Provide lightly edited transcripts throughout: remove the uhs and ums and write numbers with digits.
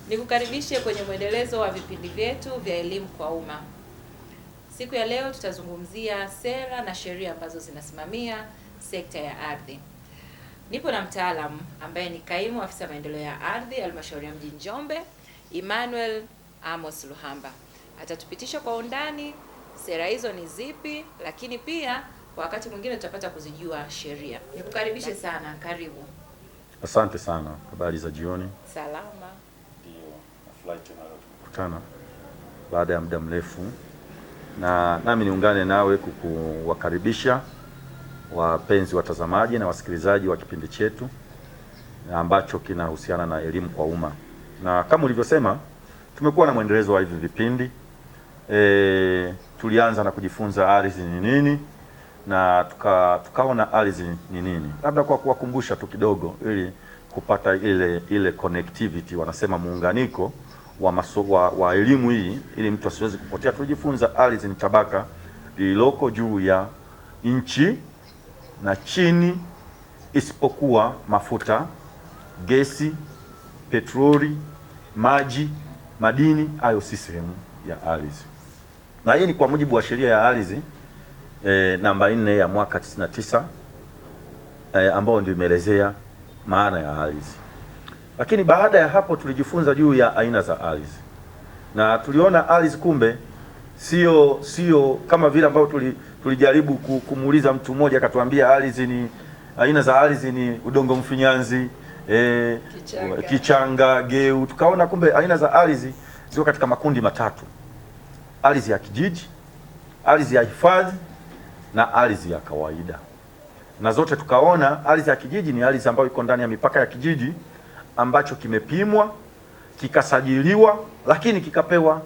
Nikukaribishe kwenye mwendelezo wa vipindi vyetu vya elimu kwa umma. Siku ya leo tutazungumzia sera na sheria ambazo zinasimamia sekta ya ardhi. Nipo na mtaalamu ambaye ni kaimu afisa maendeleo ya ardhi halmashauri ya mji Njombe, Emmanuel Amos Luhamba. Atatupitisha kwa undani sera hizo ni zipi, lakini pia kwa wakati mwingine tutapata kuzijua sheria. Nikukaribishe sana, karibu. Asante sana. Habari za jioni. Salama. Ndio, nafurahi tena kukutana baada ya muda mrefu, na nami niungane nawe kukuwakaribisha wapenzi watazamaji na wasikilizaji wa kipindi chetu ambacho kinahusiana na elimu kwa umma. Na kama ulivyosema, tumekuwa na mwendelezo wa hivi vipindi. Tulianza na kujifunza ardhi ni nini, na tukaona ardhi ni nini. Labda kwa kuwakumbusha tu kidogo, ili kupata ile connectivity, wanasema muunganiko wa elimu hii, ili mtu asiwezi kupotea. Tulijifunza ardhi ni tabaka lililoko juu ya nchi na chini, isipokuwa mafuta, gesi, petroli, maji, madini, hayo si sehemu ya ardhi. Na hii ni kwa mujibu wa sheria ya ardhi namba 4 ya mwaka 99 ambao ndio imeelezea maana ya ardhi. Lakini baada ya hapo tulijifunza juu ya aina za ardhi, na tuliona ardhi kumbe sio kama vile ambao tulijaribu kumuuliza mtu mmoja akatuambia ardhi ni aina za ardhi ni udongo mfinyanzi, kichanga, geu. Tukaona kumbe aina za ardhi ziko katika makundi matatu: ardhi ya kijiji, ardhi ya hifadhi na ardhi ya kawaida. Na zote tukaona ardhi ya kijiji ni ardhi ambayo iko ndani ya mipaka ya kijiji, ambacho kimepimwa, kikasajiliwa, lakini kikapewa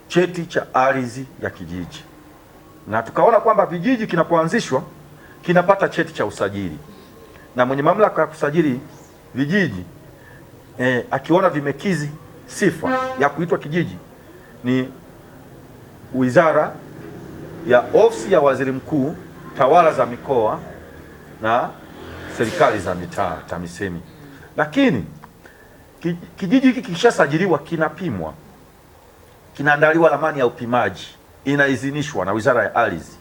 cheti cha ardhi ya kijiji. Na tukaona kwamba vijiji kinapoanzishwa kinapata cheti cha usajili, na mwenye mamlaka ya kusajili vijiji akiona vimekizi sifa ya kuitwa kijiji ni Wizara ya Ofisi ya Waziri Mkuu, Tawala za Mikoa na Serikali za Mitaa, TAMISEMI. Lakini kijiji hiki kikishasajiliwa, kinapimwa, kinaandaliwa ramani ya upimaji, inaidhinishwa na Wizara ya Ardhi,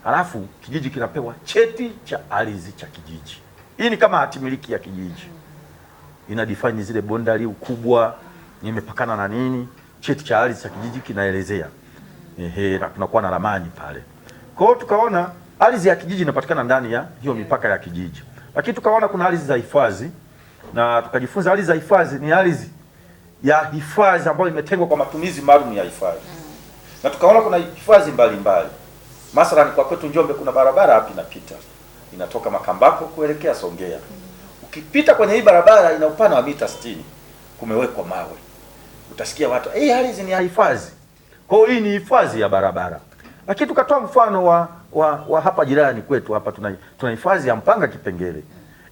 halafu kijiji kinapewa cheti cha ardhi cha kijiji. Hii ni kama hatimiliki ya kijiji, ina define zile bondari, ukubwa, imepakana na nini. Cheti cha ardhi cha kijiji kinaelezea na kunakuwa na ramani pale. Kwa hiyo tukaona ardhi ya kijiji inapatikana ndani ya hiyo mipaka ya kijiji. Lakini tukaona kuna ardhi za hifadhi, na tukajifunza ardhi za hifadhi ni ardhi ya hifadhi ambayo imetengwa kwa matumizi maalum ya hifadhi. Na tukaona kuna hifadhi mbalimbali. Mathalan kwa kwetu Njombe kuna barabara hapa inapita, inatoka Makambako kuelekea Songea. Ukipita kwenye hii barabara ina upana wa mita 60, kumewekwa mawe. Utasikia watu ardhi ni ya hifadhi. Kwa hiyo hii ni hifadhi ya barabara. Lakini tukatoa mfano wa hapa jirani kwetu hapa tuna hifadhi ya Mpanga Kipengele.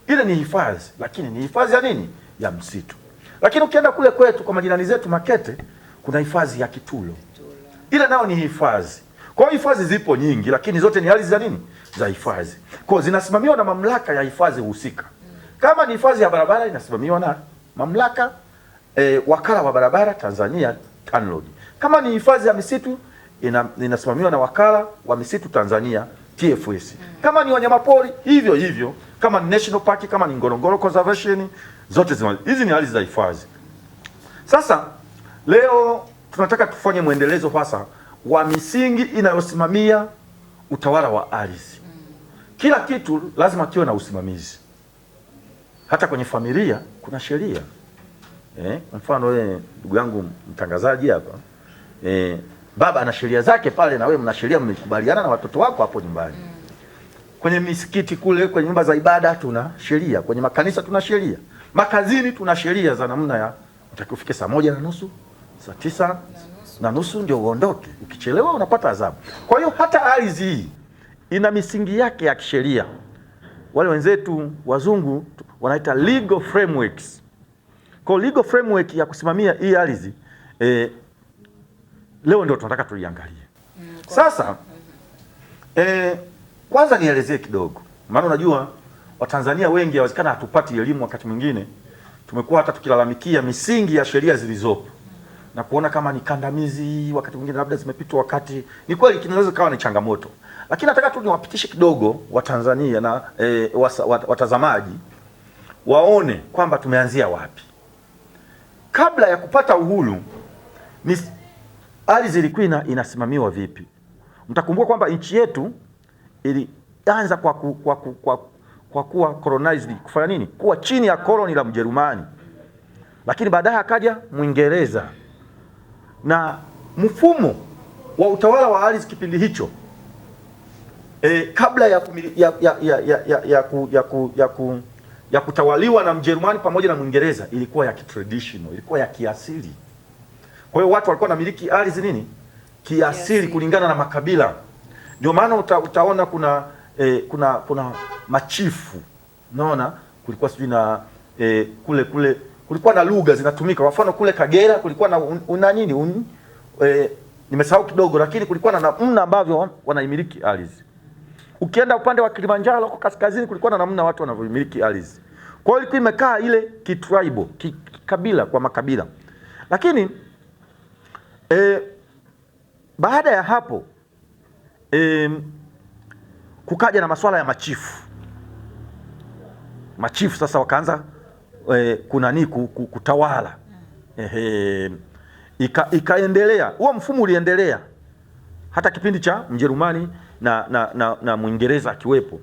Ile ni hifadhi, lakini ni hifadhi ya nini? Ya msitu. Lakini ukienda kule kwetu kwa majirani zetu Makete, kuna hifadhi ya Kitulo. Ile nao ni hifadhi. Kwa hiyo hifadhi zipo nyingi, lakini zote ni ardhi za nini? Za hifadhi. Kwa hiyo zinasimamiwa na mamlaka ya hifadhi husika. Kama ni hifadhi ya barabara inasimamiwa na mamlaka wakala wa barabara Tanzania, TANROADS. Kama ni hifadhi ya misitu inasimamiwa na wakala wa misitu Tanzania, TFS. Kama ni wanyamapori hivyo hivyo, kama ni national park, kama ni Ngorongoro conservation, zote hizi ni ardhi za hifadhi. Sasa leo tunataka tufanye mwendelezo hasa wa misingi inayosimamia utawala wa ardhi. Kila kitu lazima kiwe na usimamizi. Hata kwenye familia kuna sheria. Mfano wewe ndugu yangu mtangazaji hapa, baba ana sheria zake pale, na wewe mna sheria, mmekubaliana na watoto wako hapo nyumbani. Kwenye misikiti kule, kwenye nyumba za ibada tuna sheria, kwenye makanisa tuna sheria, makazini tuna sheria za namna ya unatakiwa ufike saa 1:30, saa 9:30 ndio uondoke. Ukichelewa unapata adhabu. Kwa hiyo hata ardhi hii ina misingi yake ya kisheria. Wale wenzetu wazungu wanaita legal frameworks. Kwa legal framework ya kusimamia hii ardhi leo ndio tunataka tuiangalie. Sasa kwanza nielezee kidogo, maana unajua Watanzania wengi yawezekana hatupati elimu, wakati mwingine tumekuwa hata tukilalamikia misingi ya sheria zilizopo na kuona kama ni kandamizi, wakati mwingine labda zimepitwa wakati. Ni kweli kinaweza kawa ni changamoto, lakini nataka tu niwapitishe kidogo Watanzania na watazamaji waone kwamba tumeanzia wapi. Kabla ya kupata uhuru ardhi ilikuwa inasimamiwa vipi? Mtakumbuka kwamba nchi yetu ilianza kwa kuwa colonized, kufanya nini? Kuwa chini ya koloni la Mjerumani, lakini baadaye akaja Mwingereza, na mfumo wa utawala wa ardhi kipindi hicho kabla ya kutawaliwa na Mjerumani pamoja na Mwingereza ilikuwa ya kitraditional, ilikuwa ya kiasili. Kwa hiyo watu walikuwa wanamiliki ardhi nini? Kiasili, kulingana na makabila. Ndio maana utaona kuna machifu. Unaona kulikuwa sijui na kule kulikuwa na lugha zinatumika. Kwa mfano kule Kagera kulikuwa na nimesahau kidogo, lakini kulikuwa na namna ambavyo wanaimiliki ardhi. Ukienda upande wa Kilimanjaro kwa kaskazini kulikuwa na namna watu wanavyomiliki ardhi. Kwa hiyo ilikuwa imekaa ile kitribal, kikabila kwa makabila. Lakini baada ya hapo kukaja na masuala ya machifu. Machifu sasa wakaanza kutawala. Ikaendelea, huo mfumo uliendelea hata kipindi cha Mjerumani na Mwingereza akiwepo.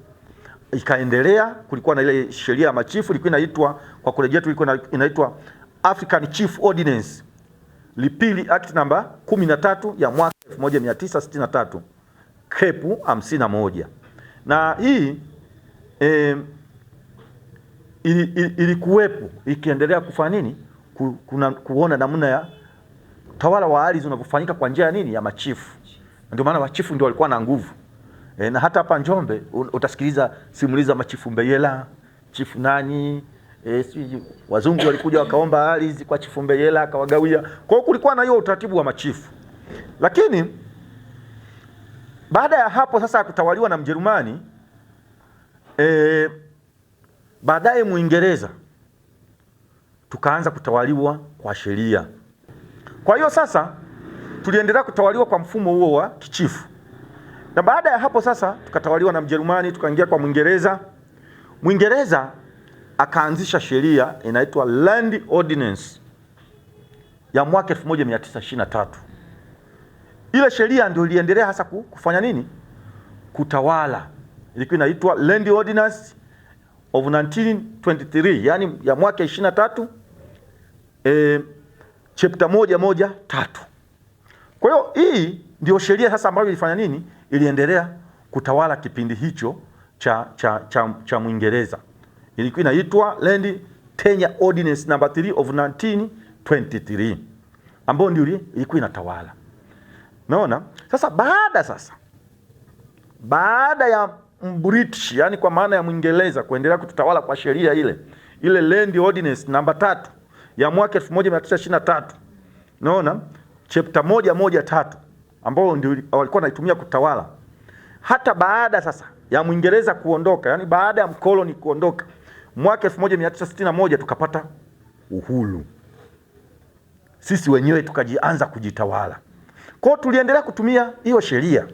Ikaendelea, kulikuwa na ile sheria ya machifu, ilikuwa inaitwa kwa kurejea tu, ilikuwa inaitwa African Chief Ordinance, Lipili Act namba 13 ya mwaka 1963, Kepu 51. Na hii ilikuwepo ikiendelea kufanya nini? Kuona namna ya utawala wa ardhi unavyofanyika kwa njia ya nini? Ya machifu. Ndio maana machifu ndio walikuwa na nguvu. Na hata hapa Njombe utasikiliza simuliza machifu Mbeyela, chifu nani, wazungu walikuja wakaomba ardhi kwa chifu Mbeyela akawagawia. Kwa hiyo kulikuwa na hiyo utaratibu wa machifu. Lakini baada ya hapo sasa kutawaliwa na Mjerumani, baadaye Mwingereza, tukaanza kutawaliwa kwa sheria. Kwa hiyo sasa tuliendelea kutawaliwa kwa mfumo huo wa kichifu. Na baada ya hapo sasa tukatawaliwa na Mjerumani, tukaingia kwa Mwingereza. Mwingereza akaanzisha sheria inaitwa Land Ordinance ya mwaka 1923. Ile sheria ndio iliendelea hasa kufanya nini? Kutawala. Ilikuwa inaitwa Land Ordinance of 1923, yani ya mwaka 23, chapter 113. Kwa hiyo hii ndio sheria sasa ambayo ilifanya nini? Iliendelea kutawala kipindi hicho cha Mwingereza. Ilikuwa inaitwa Land Tenure Ordinance number 3 of 1923, ambayo ndio ilikuwa inatawala. Naona sasa baada ya British, yani kwa maana ya Mwingereza kuendelea kututawala kwa sheria ile Land Ordinance namba 3 ya mwaka 1923, naona chapter 113, ambao ndio walikuwa wanaitumia kutawala. Hata baada sasa ya Mwingereza kuondoka, yani baada ya mkoloni kuondoka mwaka 1961, tukapata uhuru. Sisi wenyewe tukajianza kujitawala. Kwa hiyo tuliendelea kutumia hiyo sheria.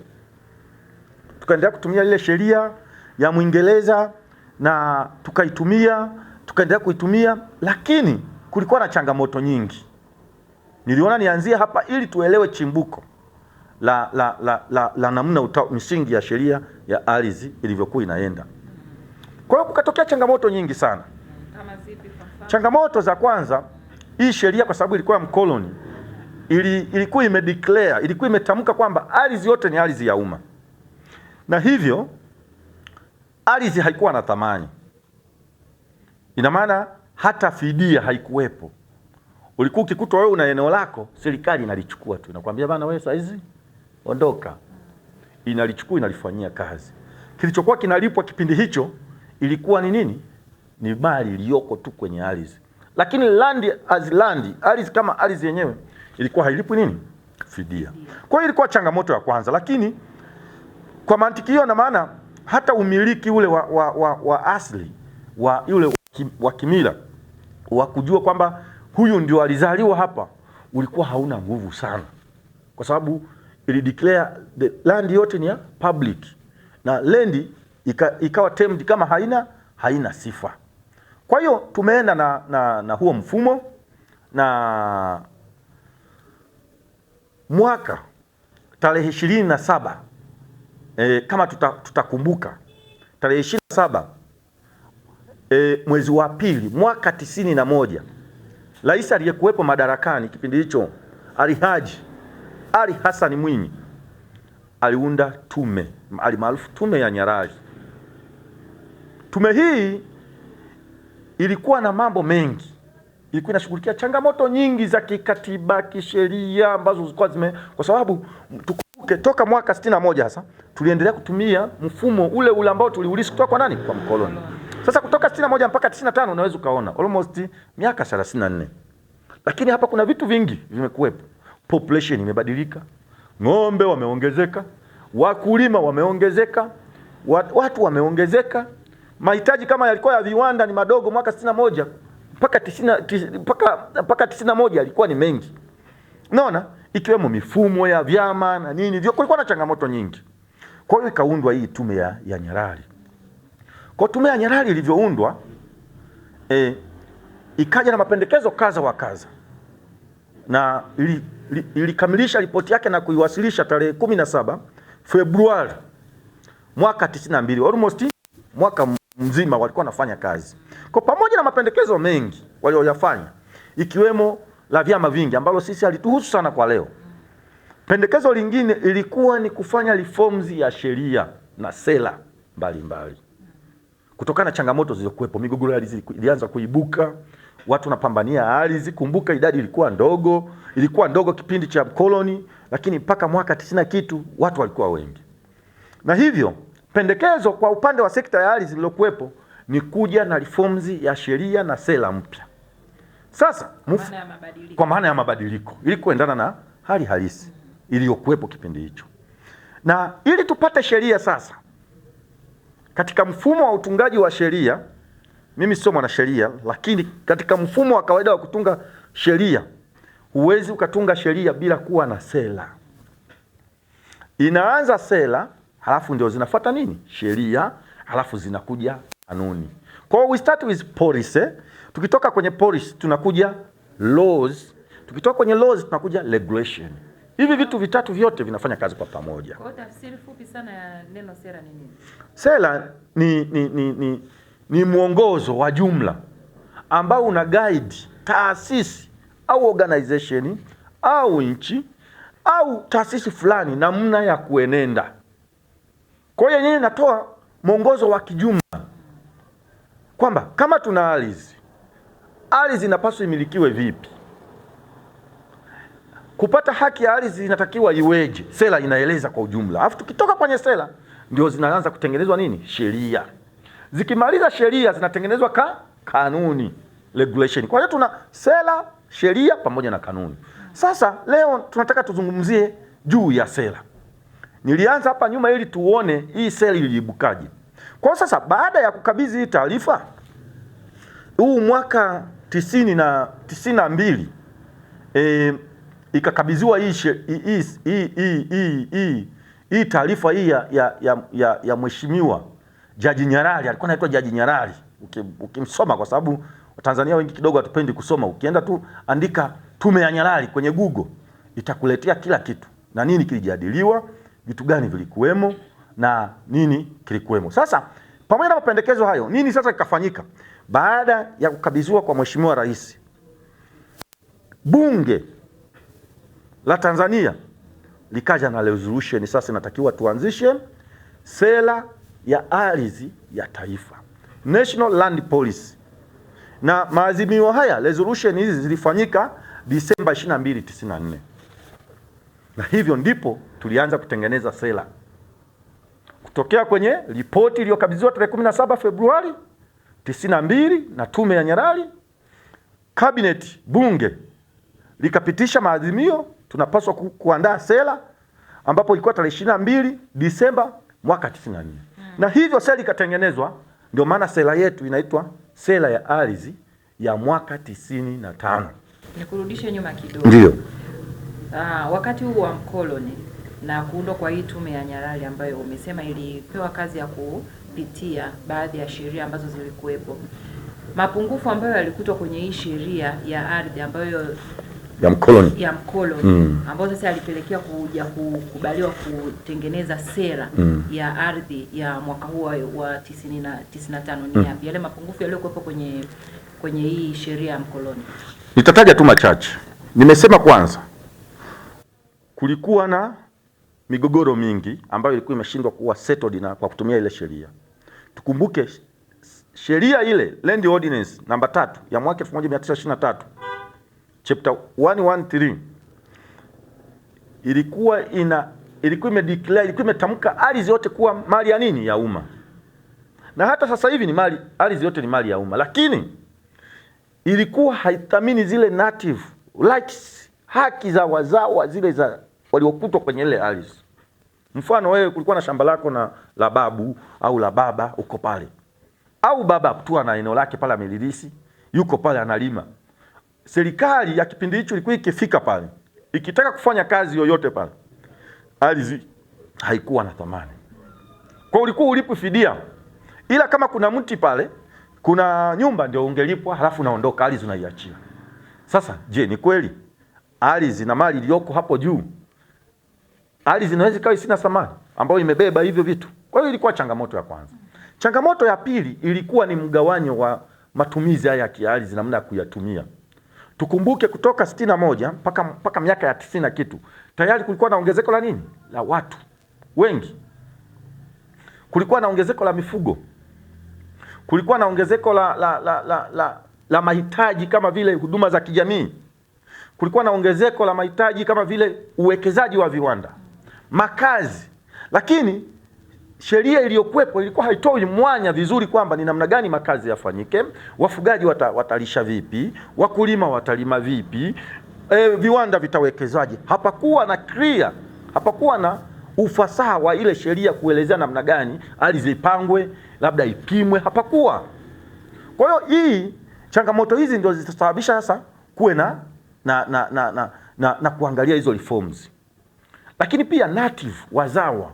Tukaendelea kutumia ile sheria ya Mwingereza na tukaendelea kuitumia, lakini kulikuwa na changamoto nyingi. Niliona nianzie hapa ili tuelewe chimbuko la namna misingi ya sheria ya ardhi ilivyokuwa inaenda. Kwa hiyo kukatokea changamoto nyingi sana. Kama zipi kwa mfano? Changamoto za kwanza, hii sheria kwa sababu ilikuwa mkoloni, ilikuwa imedeclare, ilikuwa imetamka kwamba ardhi yote ni ardhi ya umma. Na hivyo ardhi haikuwa na thamani. Ina maana hata fidia haikuwepo. Ulikuwa ukikuta wewe una eneo lako, serikali inalichukua tu. Inakwambia bana, wewe saizi ondoka. Inalichukua, inalifanyia kazi. Kilichokuwa kinalipwa kipindi hicho ilikuwa ni nini? Ni mali iliyoko tu kwenye ardhi. Lakini ardhi kama ardhi yenyewe ilikuwa hailipwi nini? Fidia. Kwa hiyo ilikuwa changamoto ya kwanza, lakini kwa mantiki hiyo, na maana hata umiliki ule wa asili wa yule wa kimila wa kujua kwamba huyu ndio alizaliwa hapa ulikuwa hauna nguvu sana, kwa sababu ili declare the land yote ni ya public, na land ikawa termed kama haina sifa. Kwa hiyo tumeenda na huo mfumo, na mwaka tarehe 27 kama tutakumbuka tarehe 27 mwezi wa pili mwaka 91, rais aliyekuwepo madarakani kipindi hicho Alhaji Ali Hassan Mwinyi aliunda tume alimaarufu tume ya Nyerere. Tume hii ilikuwa na mambo mengi, ilikuwa inashughulikia changamoto nyingi za kikatiba, kisheria ambazo zilikuwa kwa sababu tukumbuke toka mwaka 61 hasa tuliendelea kutumia mfumo ule ambao tuliulisi kutoka kwa nani? Kwa mkoloni. Sasa kutoka 61 mpaka 95 unaweza ukaona almost miaka 34. Lakini hapa kuna vitu vingi vimekuwepo. Population imebadilika, ng'ombe wameongezeka, wakulima wameongezeka, watu wameongezeka, mahitaji kama yalikuwa ya viwanda ni madogo mwaka 61 mpaka 91 yalikuwa ni mengi. Unaona, ikiwemo mifumo ya vyama na nini, kulikuwa na changamoto nyingi. Kwa hiyo ikaundwa hii tume ya Nyerere. Kwa tume ya Nyerere ilivyoundwa, ikaja na mapendekezo kaza wa kaza, na ilikamilisha ripoti yake na kuiwasilisha tarehe 17 Februari mwaka 92. Almost mwaka mzima walikuwa wanafanya kazi. Kwa pamoja na mapendekezo mengi walioyafanya, ikiwemo la vyama vingi ambalo sisi halituhusu sana kwa leo. Pendekezo lingine ilikuwa ni kufanya reforms ya sheria na sera mbalimbali. Kutokana na changamoto zilizokuwepo, migogoro ya ardhi ilianza kuibuka, watu wanapambania ardhi. Kumbuka idadi ilikuwa ndogo kipindi cha koloni, lakini mpaka mwaka 90 kitu watu walikuwa wengi. Na hivyo pendekezo kwa upande wa sekta ya ardhi zilizokuwepo ni kuja na reforms ya sheria na sera mpya. Sasa kwa maana ya mabadiliko ili kuendana na hali halisi iliyokuwepo kipindi hicho. Na ili tupate sheria sasa, katika mfumo wa utungaji wa sheria, mimi sio mwanasheria, lakini katika mfumo wa kawaida wa kutunga sheria, huwezi ukatunga sheria bila kuwa na sera. Inaanza sera, halafu ndio zinafuata nini? Sheria, halafu zinakuja kanuni. Kwa hiyo we start with policy. Tukitoka kwenye policy tunakuja laws. Tukitoka kwenye laws tunakuja regulation. Hivi vitu vitatu vyote vinafanya kazi kwa pamoja. Kwa tafsiri fupi sana ya neno sera ni nini? Sera ni mwongozo wa jumla ambao una guide taasisi au organization au nchi au taasisi fulani namna ya kuenenda. Kwa hiyo yeye natoa mwongozo wa kijumla kwamba kama tuna ardhi inapaswa imilikiwe vipi, kupata haki ya ardhi inatakiwa iweje, sera inaeleza kwa ujumla. Alafu tukitoka kwenye sera ndio zinaanza kutengenezwa nini? Sheria. Zikimaliza sheria zinatengenezwa kanuni, regulation. Kwa hiyo tuna sera, sheria pamoja na kanuni. Sasa leo tunataka tuzungumzie juu ya sera. Nilianza hapa nyuma ili tuone hii sera iliibukaje. Kwa sasa baada ya kukabidhi hii taarifa, huu mwaka 92 ikakabidhiwa hii taarifa hii ya mheshimiwa Jaji Nyerere. Alikuwa anaitwa Jaji Nyerere. Ukimsoma, kwa sababu Watanzania wengi kidogo hatupendi kusoma, ukienda tu andika tume ya Nyerere kwenye Google itakuletea kila kitu na nini kilijadiliwa, vitu gani vilikuwemo na nini kilikuwemo. Sasa pamoja na mapendekezo hayo, nini sasa kikafanyika baada ya kukabidhiwa kwa mheshimiwa rais? Bunge la Tanzania likaja na resolution. Sasa inatakiwa tuanzishe sera ya ardhi ya taifa, National Land Policy. Na maazimio haya, resolution hizi zilifanyika Disemba 22, 94. Na hivyo ndipo tulianza kutengeneza sera. Kutokea kwenye ripoti iliyokabidhiwa tarehe 17 Februari 92 na tume ya Nyerere, cabinet, bunge likapitisha maazimio, tunapaswa kuandaa sera, ambapo ilikuwa tarehe 22 Disemba mwaka 94. Na hivyo sera ikatengenezwa. Ndio maana sera yetu inaitwa sera ya ardhi ya mwaka 95. Nikurudishe nyuma kidogo. Ndio. Wakati huu wa mkoloni na kuundwa kwa hii tume ya Nyalali ambayo umesema ilipewa kazi ya kupitia baadhi ya sheria ambazo zilikuwepo, mapungufu ambayo yalikutwa kwenye hii sheria ya ardhi ambayo ya mkoloni ambayo sasa alipelekea kuja kukubaliwa kutengeneza sera ya ardhi ya mwaka huu wa 95 ni yapi? Yale mapungufu yaliyokuwepo kwenye hii sheria ya mkoloni. Nitataja tu machache. Nimesema kwanza, kulikuwa na migogoro mingi ambayo ilikuwa imeshindwa kuwa settled na kwa kutumia ile sheria. Tukumbuke sheria ile Land Ordinance namba 3 ya mwaka 1923 chapter 113 ilikuwa imetamka ardhi yote kuwa mali ya nini? Ya umma. Na hata sasa hivi ni ardhi yote ni mali ya umma, lakini ilikuwa haithamini zile native rights, haki za wazawa zile za waliokutwa kwenye ile ardhi. Mfano, wewe kulikuwa na shamba lako na la babu au la baba uko pale, au baba tu ana eneo lake pale amelilisi, yuko pale analima. Serikali ya kipindi hicho ilikuwa ikifika pale ikitaka kufanya kazi yoyote pale, ardhi haikuwa na thamani. Kwa ulikuwa ulipo fidia, ila kama kuna mti pale, kuna nyumba, ndio ungelipwa, halafu unaondoka, ardhi unaiachia. Sasa je, ni kweli ardhi na mali iliyoko hapo juu, ardhi inaweza ikawa sina thamani ambayo imebeba hivyo vitu? Kwa hiyo ilikuwa changamoto ya kwanza. Changamoto ya pili ilikuwa ni mgawanyo wa matumizi haya ya kiardhi, namna ya kuyatumia. Tukumbuke kutoka 61 mpaka miaka ya 90 na kitu, tayari kulikuwa na ongezeko la nini? La watu wengi. Kulikuwa na ongezeko la mifugo. Kulikuwa na ongezeko la mahitaji kama vile huduma za kijamii. Kulikuwa na ongezeko la mahitaji kama vile uwekezaji wa viwanda, makazi. Lakini sheria iliyokuwepo ilikuwa haitoi mwanya vizuri kwamba ni namna gani makazi yafanyike, wafugaji watalisha vipi, wakulima watalima vipi, viwanda vitawekezaje. Hapakuwa na clear, hapakuwa na ufasaha wa ile sheria kuelezea namna gani ardhi ipangwe, labda ipimwe, hapakuwa. Kwa hiyo hii changamoto hizi ndio zitasababisha sasa kuwe na kuangalia hizo reforms. Lakini pia native wazawa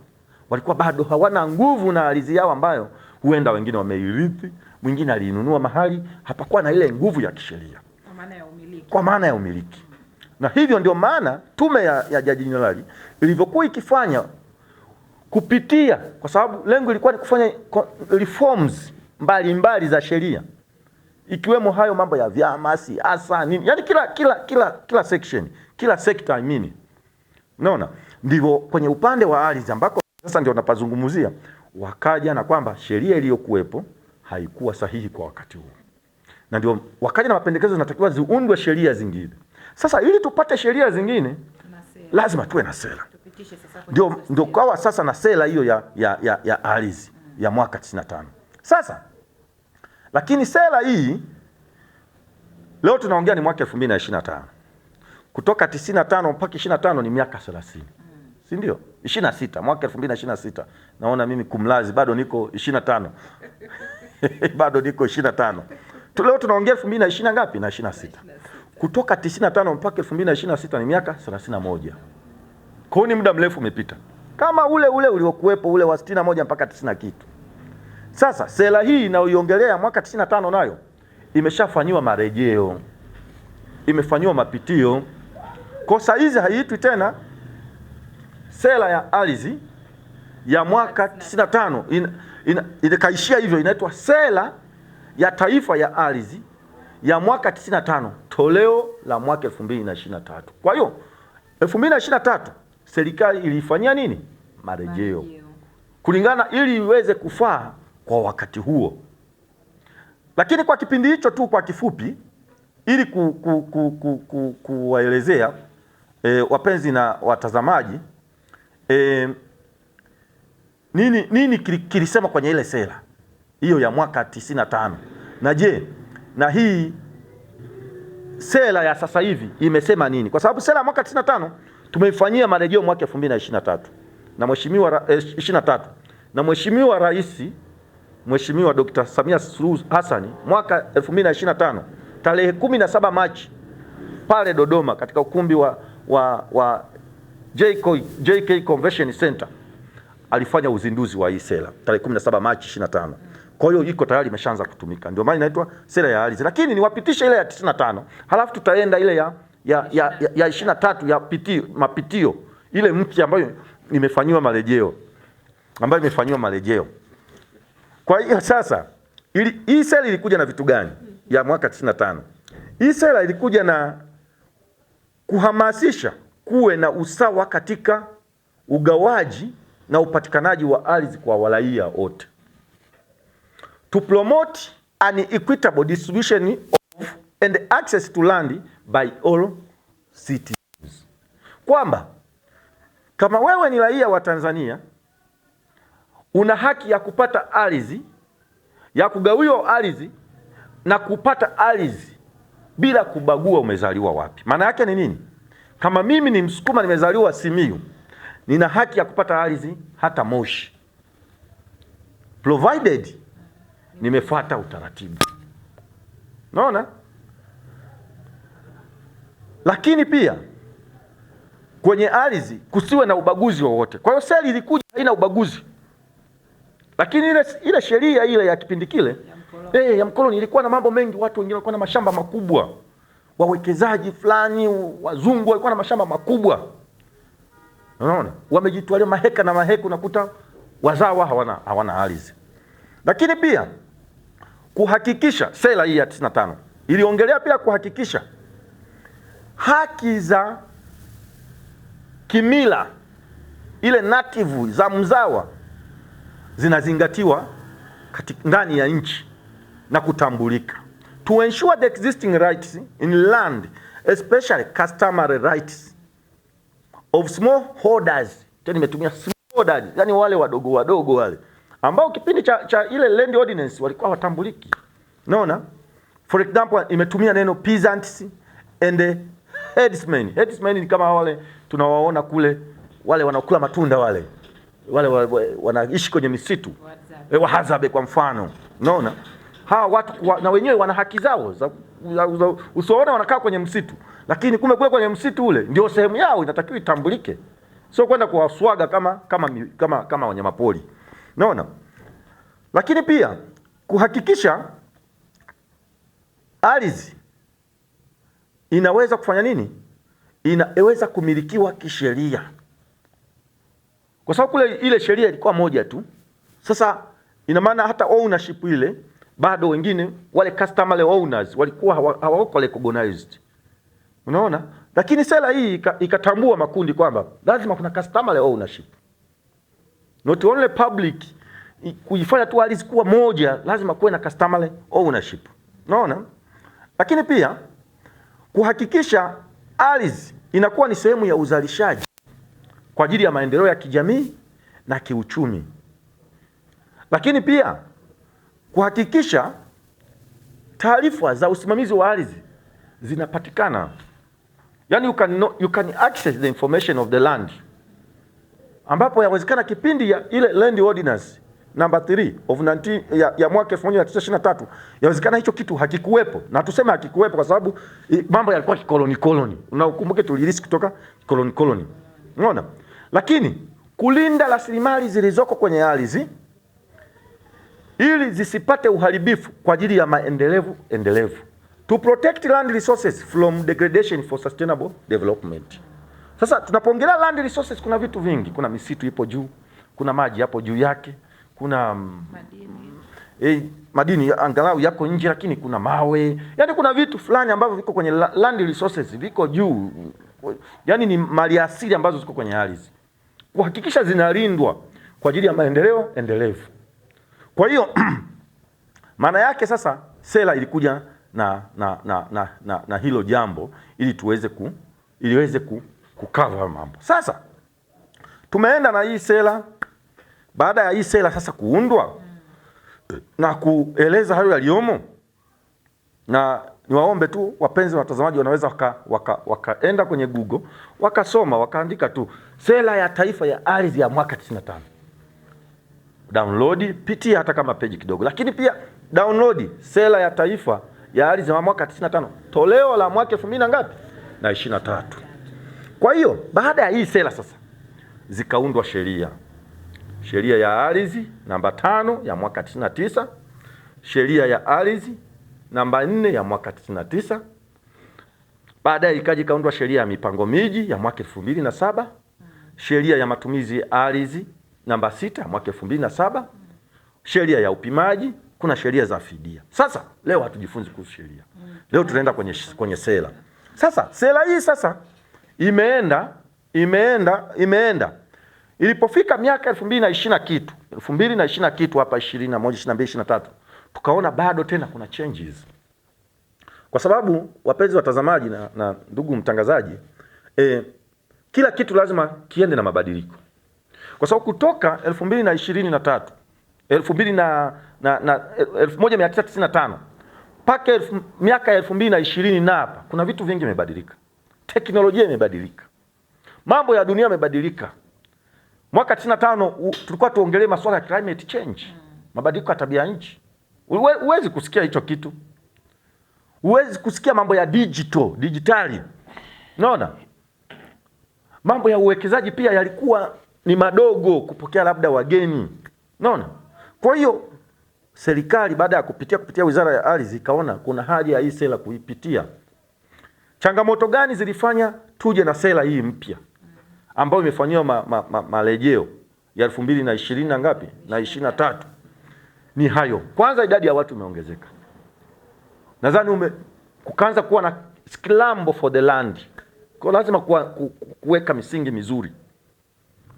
walikuwa bado hawana nguvu na ardhi yao ambayo huenda wengine wameirithi, mwingine alinunua mahali, hapakuwa na ile nguvu ya kisheria kwa maana ya umiliki. Na hivyo ndio maana tume ya Jaji Nyalali ilivyokuwa ikifanya kupitia, kwa sababu lengo ilikuwa ni kufanya reforms mbalimbali za sheria, ikiwemo hayo mambo ya vyama, siasa, nini, yani kila section, kila sector Unaona? Ndivyo kwenye upande wa ardhi ambako sasa ndio napazungumzia, wakaja na kwamba sheria iliyokuwepo haikuwa sahihi kwa wakati huo. Na ndio wakaja na mapendekezo zinatakiwa ziundwe sheria zingine. Sasa ili tupate sheria zingine lazima tuwe na sera. Ndio kawa sasa na sera hiyo ya ardhi ya mwaka 95. Sasa lakini sera hii leo tunaongea ni mwaka 2025. Kutoka 95 mpaka 25 ni miaka 30. Si ndio? 26, mwaka 2026. Naona mimi kumlazi bado niko 25. Bado niko 25. Leo tunaongea 2020 ngapi? Na 26. Kutoka 95 mpaka 2026 ni miaka 31. Kwa hiyo ni muda mrefu umepita. Kama ule uliokuwepo ule wa 61 mpaka 90 kitu. Sasa sera hii inayoiongelea mwaka 95 nayo imeshafanywa marejeo. Imefanywa mapitio. Kosa hizi haiitwi tena sera ya ardhi ya mwaka 95, inakaishia hivyo, inaitwa sera ya taifa ya ardhi ya mwaka 95 toleo la mwaka 2023. Kwa hiyo 2023 serikali ilifanyia nini? Marejeo. Kulingana ili iweze kufaa kwa wakati huo. Lakini kwa kipindi hicho tu, kwa kifupi, ili kuwaelezea wapenzi na watazamaji nini kilisema kwenye ile sera hiyo ya mwaka 95. Na je, na hii sera ya sasa hivi imesema nini? Kwa sababu sera ya mwaka 95 tumeifanyia marejeo mwaka 2023 na Mheshimiwa 23 na Mheshimiwa Rais Mheshimiwa Dr. Samia Suluhu Hassan mwaka 2025 tarehe 17 Machi pale Dodoma katika ukumbi wa JK Convention Center alifanya uzinduzi wa hii sera tarehe 17 Machi 25. Kwa hiyo iko tayari imeshaanza kutumika. Ndio maana inaitwa sera ya ardhi. Lakini niwapitishe ile ya 95, halafu tutaenda ile ya 23 ya mapitio ile mpya ambayo imefanywa marejeo. Kwa hiyo sasa hii sera ilikuja na vitu gani ya mwaka 95? Hii sera ilikuja na kuhamasisha kuwe na usawa katika ugawaji na upatikanaji wa ardhi kwa waraia wote. To promote an equitable distribution of and access to land by all citizens. Kwamba kama wewe ni raia wa Tanzania una haki ya kupata ardhi, ya kugawiwa ardhi na kupata ardhi bila kubagua umezaliwa wapi. Maana yake ni nini? Kama mimi ni Msukuma nimezaliwa Simiyu, nina haki ya kupata ardhi hata Moshi, provided nimefuata utaratibu. Naona? Lakini pia kwenye ardhi kusiwe na ubaguzi wowote. Kwa hiyo sera ilikuja haina ubaguzi. Lakini ile sheria ile ya kipindi kile ya mkoloni ilikuwa na mambo mengi. Watu wengine walikuwa na mashamba makubwa, wawekezaji fulani wazungu walikuwa na mashamba makubwa. Unaona? Wamejitwalia maheka na maheka, unakuta wazawa hawana ardhi. Lakini pia kuhakikisha sera hii ya 95 iliongelea pia kuhakikisha haki za kimila ile native za mzawa zinazingatiwa ndani ya nchi na kutambulika. To ensure the existing rights in land, especially customary rights of small holders. Tena nimetumia small holders, yani wale wadogo wale ambao kipindi cha ile land ordinance walikuwa watambuliki. Unaona? For example, imetumia neno peasants and headsmen. Headsmen ni kama wale tunawaona kule, wale wanakula matunda wale wanaishi kwenye misitu. Wahadzabe kwa mfano. Unaona? Hawa watu na wenyewe wana haki zao usiona wanakaa kwenye msitu, lakini kumbe kule kwenye msitu ule ndio sehemu yao, inatakiwa itambulike. Sio kwenda kuwaswaga kama wanyamapori. Unaona? Lakini pia kuhakikisha ardhi inaweza kufanya nini? Inaweza kumilikiwa kisheria. Kwa sababu kule ile sheria ilikuwa moja tu. Sasa ina maana hata ownership ile bado wengine wale customary owners walikuwa hawako recognized. Unaona? Lakini sera hii ikatambua makundi kwamba lazima kuna customary ownership. Not only public, kuifanya tu ardhi kuwa moja, lazima kuwe na customary ownership. Unaona? Lakini pia kuhakikisha ardhi inakuwa ni sehemu ya uzalishaji kwa ajili ya maendeleo ya kijamii na kiuchumi. Lakini pia kuhakikisha taarifa za usimamizi wa ardhi zinapatikana. Yani you can access the information of the land. Ambapo yawezekana kipindi ya ile land ordinance number 3 of 19 ya mwaka 1923 yawezekana hicho kitu hakikuwepo. Na tuseme hakikuwepo kwa sababu mambo yalikuwa kikoloni. Unakumbuke tulirisi kutoka koloni. Unaona? Lakini kulinda rasilimali zilizoko kwenye ardhi ili zisipate uharibifu kwa ajili ya endelevu. To protect land resources from degradation for sustainable development. Sasa tunapoongelea land resources kuna vitu vingi. Kuna misitu ipo juu, kuna maji hapo juu yake, kuna madini angalau yako nje, lakini kuna mawe. Yaani kuna vitu fulani ambavyo viko kwenye land resources viko juu. Yaani ni mali asili ambazo ziko kwenye ardhi. Kuhakikisha zinalindwa kwa ajili ya maendeleo endelevu. Kwa hiyo maana yake sasa sera ilikuja na hilo jambo ili iliweze kukava mambo. Sasa tumeenda na hii sera. Baada ya hii sera sasa kuundwa na kueleza hayo yaliomo, na niwaombe tu wapenzi watazamaji wanaweza wakaenda kwenye Google, wakasoma, wakaandika tu sera ya taifa ya ardhi ya mwaka 95. Download, pitia hata kama peji kidogo. Lakini pia download sera ya taifa ya ardhi ya mwaka 95 toleo la mwaka 2000 na ngapi na 23. Kwa hiyo baada ya hii sera sasa zikaundwa sheria ya ardhi namba 5 ya mwaka 99, sheria ya ardhi namba 4 ya mwaka 99. Baadaye ikaja kaundwa sheria ya mipango miji ya mwaka 2007, sheria ya matumizi ya ardhi namba 6 ya mwaka 2007, sheria ya upimaji, kuna sheria za fidia. Sasa leo hatujifunzi kuhusu sheria. Leo tunaenda kwenye sera. Sasa sera hii sasa imeenda ilipofika miaka 2020 kitu hapa 21, 22, 23 tukaona bado tena kuna changes. Kwa sababu wapenzi watazamaji na ndugu mtangazaji, kila kitu lazima kiende na mabadiliko. Kwa sababu kutoka 2023 1995 mpaka miaka 2020 na hapa kuna vitu vingi vimebadilika. Teknolojia imebadilika. Mambo ya dunia yamebadilika. Mwaka 95 tulikuwa tuongelee masuala ya climate change, mabadiliko ya tabia nchi. Huwezi kusikia hicho kitu. Huwezi kusikia mambo ya digitali. Unaona? Mambo ya uwekezaji pia yalikuwa ni madogo, kupokea labda wageni. Unaona? Kwa hiyo serikali baada ya kupitia Wizara ya Ardhi ikaona kuna haja ya hii sera kuipitia. Changamoto gani zilifanya tuje na sera hii mpya ambayo imefanywa marejeo ya 2020 na ngapi na 23? Ni hayo. Kwanza, idadi ya watu imeongezeka. Nadhani kukaanza kuwa na scramble for the land. Kwa lazima kuweka misingi mizuri.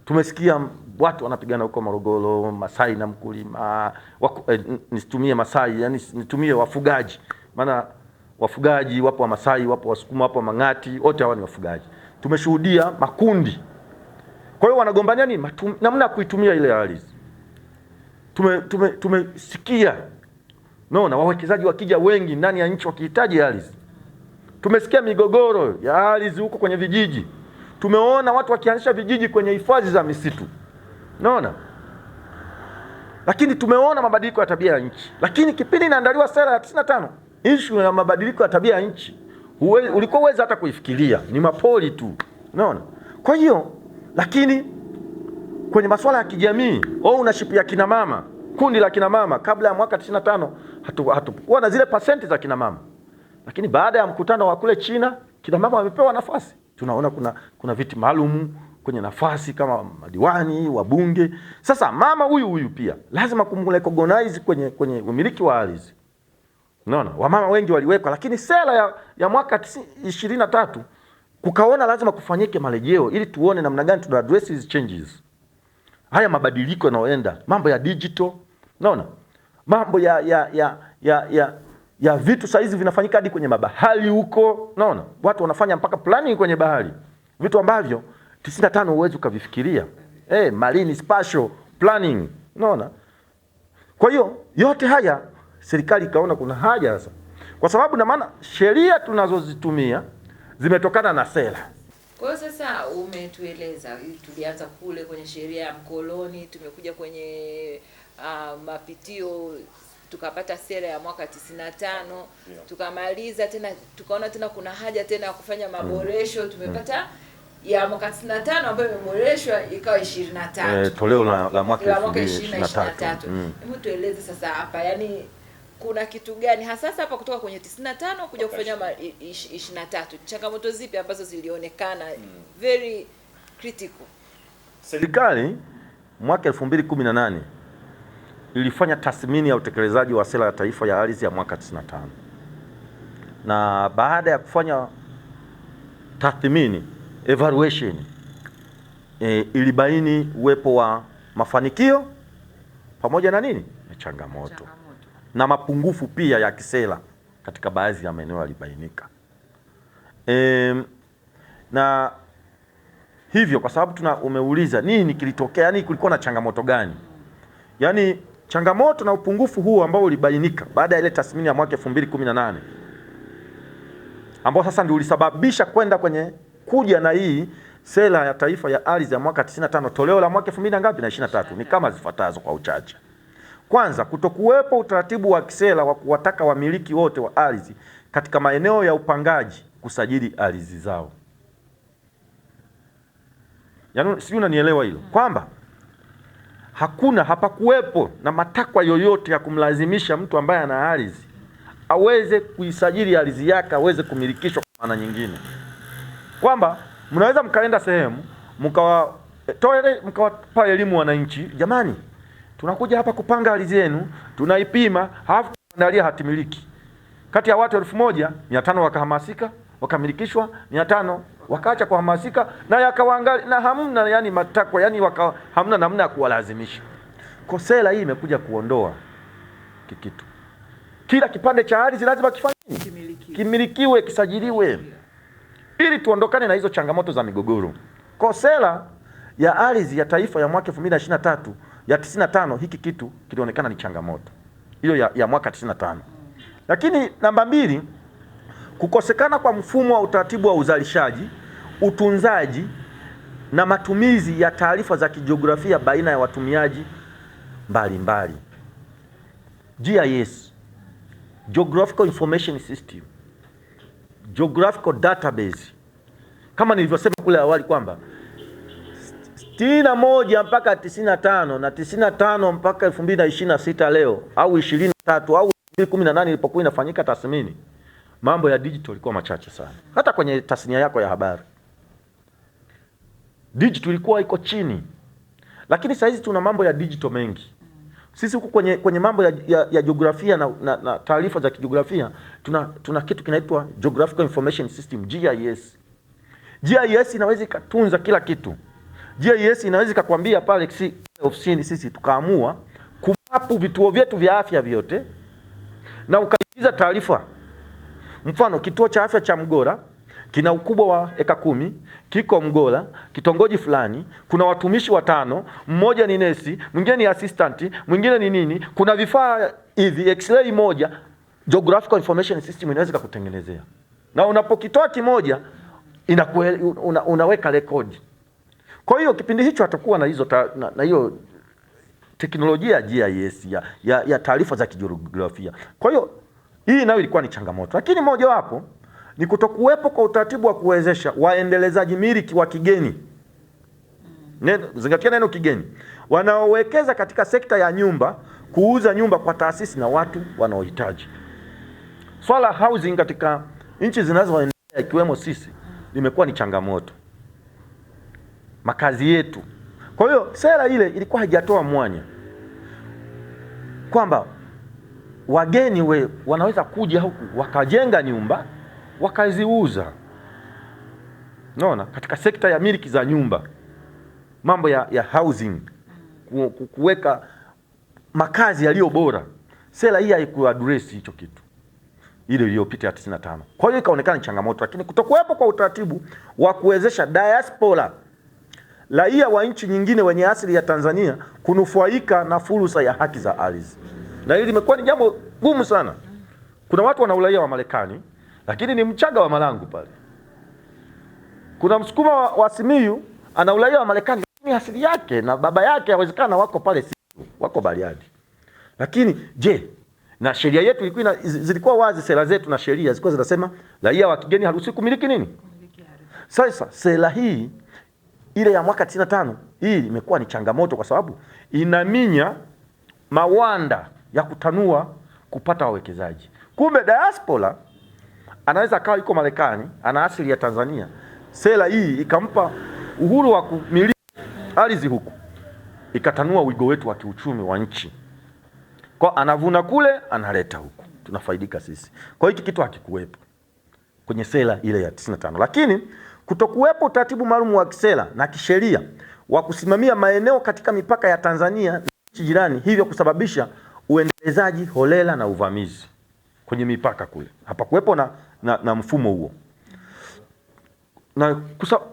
Tumesikia watu wanapigana huko Morogoro, Masai na mkulima, nisitumie Masai, yani nitumie wafugaji. Maana wafugaji wapo wa Masai, wapo Wasukuma, wapo Mang'ati, wote hawa ni wafugaji. Tumeshuhudia makundi. Kwa hiyo wanagombania nini? Namna kuitumia ile ardhi. Tumesikia naona wawekezaji wakija wengi ndani ya nchi wakihitaji ardhi. Tumesikia migogoro ya ardhi huko kwenye vijiji. Tumeona watu wakianzisha vijiji kwenye hifadhi za misitu. Naona. Lakini tumeona mabadiliko ya tabia ya nchi. Lakini kipindi inaandaliwa sera ya 95, issue ya mabadiliko ya tabia ya nchi ulikuwa uweza hata kuifikiria, ni mapoli tu. Unaona? Kwa hiyo lakini kwenye masuala ya kijamii, ownership ya kina mama, kundi la kina mama kabla ya mwaka 95 hatukuwa na zile pasenti za kina mama. Lakini baada ya mkutano wa kule China, kina mama wamepewa nafasi. Tunaona kuna viti maalum kwenye nafasi kama madiwani, wabunge. Sasa mama huyu pia lazima kumrecognize kwenye umiliki wa ardhi. Unaona? Wamama wengi waliwekwa, lakini sera ya mwaka 23 kukaona lazima kufanyike marejeo ili tuone namna gani tuna address these changes. Haya mabadiliko yanayoenda, mambo ya digital, unaona? Mambo ya vitu saizi vinafanyika hadi kwenye mabahari huko, unaona? Watu wanafanya mpaka planning kwenye bahari. Vitu ambavyo 95 huwezi ukavifikiria. Marine spatial planning, unaona? Kwa hiyo yote haya serikali ikaona kuna haja sasa. Kwa sababu na maana sheria tunazozitumia zimetokana na sera. Kwa hiyo sasa umetueleza, tulianza kule kwenye sheria ya mkoloni, tumekuja kwenye mapitio, tukapata sera ya mwaka 95, tukamaliza tena tukaona tena kuna haja tena ya kufanya maboresho, tumepata ya mwaka 95 ambayo imeboreshwa ikawa 23. Toleo la mwaka 2023. Hebu tueleze sasa hapa, yani kuna kitu gani hasa hapa kutoka kwenye 95 kuja kufanya 23? Changamoto zipi ambazo zilionekana very critical? Serikali mwaka 2018 ilifanya tathmini ya utekelezaji wa sera ya taifa ya ardhi ya mwaka 95. Na baada ya kufanya tathmini, evaluation, ilibaini uwepo wa mafanikio pamoja na nini? Na changamoto. Na mapungufu pia ya kisera katika baadhi ya maeneo yalibainika. Na hivyo kwa sababu umeuliza nini kilitokea, yani kulikuwa na changamoto gani? Yani changamoto na upungufu huu ambao ulibainika baada ya ile tathmini ya mwaka 2018 ambao sasa ndio ulisababisha kwenda kwenye kuja na hii sera ya taifa ya ardhi ya mwaka 95 toleo la mwaka 2023 ni kama zifuatazo kwa uchache. Kwanza, kutokuwepo utaratibu wa kisera wa kuwataka wamiliki wote wa ardhi katika maeneo ya upangaji kusajili ardhi zao. Yaani sijui unanielewa hilo, kwamba hapakuwepo na matakwa yoyote ya kumlazimisha mtu ambaye ana ardhi aweze kuisajili ardhi yake aweze kumilikishwa kwa maana nyingine. Kwamba mnaweza mkaenda sehemu mkawapa elimu wananchi, jamani, tunakuja hapa kupanga ardhi yenu, tunaipima, halafu tunaandalia hati miliki. Kati ya watu 1500 wakahamasika, wakamilikishwa, 500 wakaacha kuhamasika na yakawaangalia, na hamna yani matakwa, yani hamna namna ya kuwalazimisha. Kwa sera hii imekuja kuondoa kitu. Kila kipande cha ardhi lazima kimilikiwe, kisajiliwe, ili tuondokane na hizo changamoto za migogoro. Kwa sera ya ardhi ya taifa ya mwaka 2023 ya 95, hiki kitu kilionekana ni changamoto hiyo ya mwaka 95. Lakini namba 2, kukosekana kwa mfumo wa utaratibu wa uzalishaji, utunzaji na matumizi ya taarifa za kijiografia baina ya watumiaji mbalimbali. GIS, Geographical Information System, Geographical Database. Kama nilivyosema kule awali kwamba 61 mpaka 95 na 95 mpaka 2026 leo au 23 au 2018 ilipokuwa inafanyika tathmini, mambo ya digital ilikuwa machache sana. Hata kwenye tasnia yako ya habari digital ilikuwa iko chini, lakini sasa hizi tuna mambo ya digital mengi. Sisi huku kwenye mambo ya jiografia na taarifa za kijiografia tuna kitu kinaitwa Geographical Information System, GIS. GIS inaweza ikatunza kila kitu. GIS inaweza ikakwambia pale ofisini sisi tukaamua kumapu vituo vyetu vya afya vyote na ukaingiza taarifa. Mfano, kituo cha afya cha Mgora kina ukubwa wa eka 10, kiko Mgora, kitongoji fulani, kuna watumishi 5, mmoja ni nesi, mwingine ni assistant, mwingine ni nini, kuna vifaa hivi, x-ray moja. Geographical Information System inaweza kukutengenezea. Na unapokitoa kimoja unaweka rekodi. Kwa hiyo kipindi hicho hatakuwa na hizo na hiyo teknolojia ya GIS ya taarifa za kijiografia. Kwa hiyo hii nayo ilikuwa ni changamoto. Lakini moja wapo ni kutokuwepo kwa utaratibu wa kuwezesha waendelezaji miliki wa kigeni. Zingatia neno kigeni. Wanaowekeza katika sekta ya nyumba, kuuza nyumba kwa taasisi na watu wanaohitaji. Swala housing katika nchi zinazoendelea ikiwemo sisi limekuwa ni changamoto. Makazi yetu. Kwa hiyo sera ile ilikuwa haijatoa mwanya kwamba wageni wanaweza kuja huku wakajenga nyumba wakaziuza. Unaona, katika sekta ya miliki za nyumba, mambo ya housing, kuweka makazi yaliyo bora, sera hii haikuaddress hicho kitu ile iliyopita ya 95. Kwa hiyo ikaonekana changamoto. Lakini kutokuwepo kwa utaratibu wa kuwezesha diaspora, raia wa nchi nyingine wenye asili ya Tanzania, kunufaika na fursa ya haki za ardhi. Na hili limekuwa ni jambo gumu sana. Kuna watu wana uraia wa Marekani lakini ni Mchaga wa Marangu pale. Kuna Msukuma wa Simiyu ana uraia wa Marekani lakini asili yake na baba yake yawezekana wako pale Simiyu, wako Bariadi. Lakini je, na sheria yetu zilikuwa wazi, sera zetu na sheria zilikuwa zinasema raia wa kigeni haruhusiwi kumiliki nini? Sasa sera hii ile ya mwaka 95 hii imekuwa ni changamoto kwa sababu inaminya mawanda ya kutanua kupata wawekezaji. Kumbe diaspora anaweza akawa yuko Marekani, ana asili ya Tanzania. Sera hii ikampa uhuru wa kumiliki ardhi huku, ikatanua wigo wetu wa kiuchumi wa nchi. Kwa anavuna kule, analeta huku, tunafaidika sisi. Kwa hiyo kitu hakikuwepo kwenye sera ile ya 95. Lakini kutokuwepo utaratibu maalum wa kisera na kisheria wa kusimamia maeneo katika mipaka ya Tanzania na nchi jirani, hivyo kusababisha uendelezaji holela na uvamizi kwenye mipaka kule. Hapakuwepo na mfumo huo.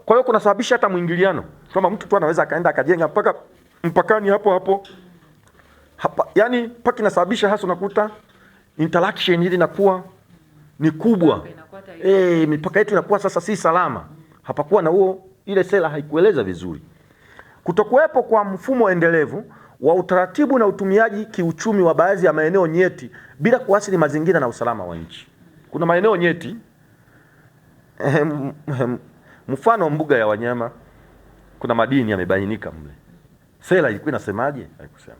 Kwa hiyo kunasababisha hata mwingiliano. Kama mtu tu anaweza akaenda akajenga mpaka mpakani hapo. Yaani mpaka inasababisha hasa unakuta interaction ili inakuwa ni kubwa. Mipaka yetu inakuwa sasa si salama. Hapakuwa na huo, ile sera haikueleza vizuri. Kutokuwepo kwa mfumo endelevu wa utaratibu na utumiaji kiuchumi wa baadhi ya maeneo nyeti bila kuathiri mazingira na usalama wa nchi. Kuna maeneo nyeti, mfano mbuga ya wanyama, kuna madini yamebainika mle. Sera ilikuwa inasemaje? Haikusema.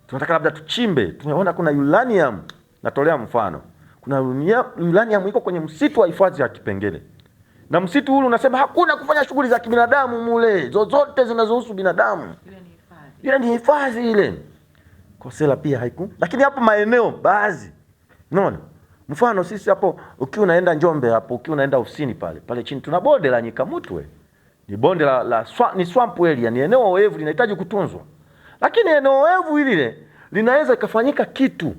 Tunataka labda tuchimbe, tumeona kuna uranium, natolea mfano. Kuna uranium iko kwenye msitu wa hifadhi ya Kipengele. Na msitu ule unasema hakuna kufanya shughuli za kibinadamu mule, zozote zinazohusu binadamu. Ile ni hifadhi ile. Kwa sera pia haiku. Lakini hapo maeneo baadhi, unaona? Mfano sisi hapo ukiwa unaenda Njombe hapo, ukiwa unaenda ofisini pale chini tuna bonde la Nyikamutwe. Ni bonde ni swamp area, ni eneo oevu linahitaji kutunzwa. Lakini eneo oevu lile linaweza ikafanyika kitu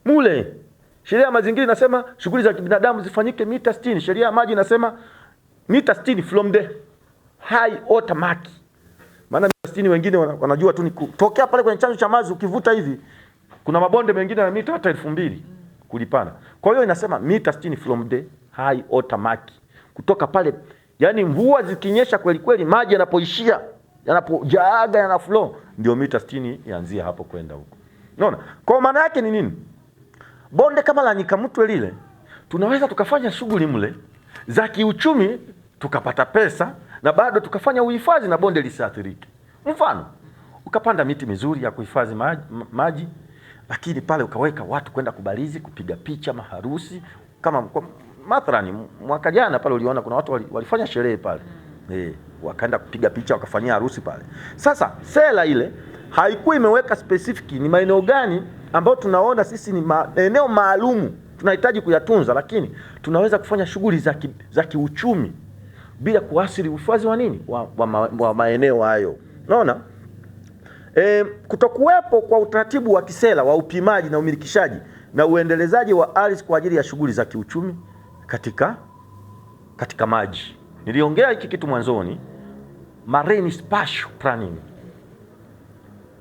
mule. Sheria ya mazingira inasema shughuli za kibinadamu zifanyike mita 60. Sheria ya maji inasema mita 60 from the high water mark. Maana mita 60 wengine wanajua tu ni kutokea pale kwenye chanzo cha maji ukivuta hivi. Kuna mabonde mengine ya mita hata 2000 kulipana. Kwa hiyo inasema mita 60 from the high water mark. Kutoka pale, yani mvua zikinyesha kweli kweli, maji yanapoishia, yanapojaaga, yana flow, ndio mita 60 yaanzia hapo kwenda huko. Unaona? Kwa maana yake ni nini? Bonde kama la Nyikamutwe lile, tunaweza tukafanya shughuli mle za kiuchumi, tukapata pesa na bado tukafanya uhifadhi na bonde lisiathirike. Mfano, ukapanda miti mizuri ya kuhifadhi maji, lakini pale ukaweka watu kwenda kubarizi, kupiga picha, maharusi. Kama mathalani mwaka jana pale uliona kuna watu walifanya sherehe pale. Wakaenda kupiga picha, wakafanyia harusi pale. Sasa sera ile haikuwa imeweka specific ni maeneo gani ambao tunaona sisi ni maeneo maalumu tunahitaji kuyatunza, lakini tunaweza kufanya shughuli za kiuchumi bila kuathiri uhifadhi wa nini wa maeneo hayo. Unaona? Kutokuwepo kwa utaratibu wa kisera wa upimaji na umilikishaji na uendelezaji wa ardhi kwa ajili ya shughuli za kiuchumi katika maji. Niliongea hiki kitu mwanzoni, marine spatial planning.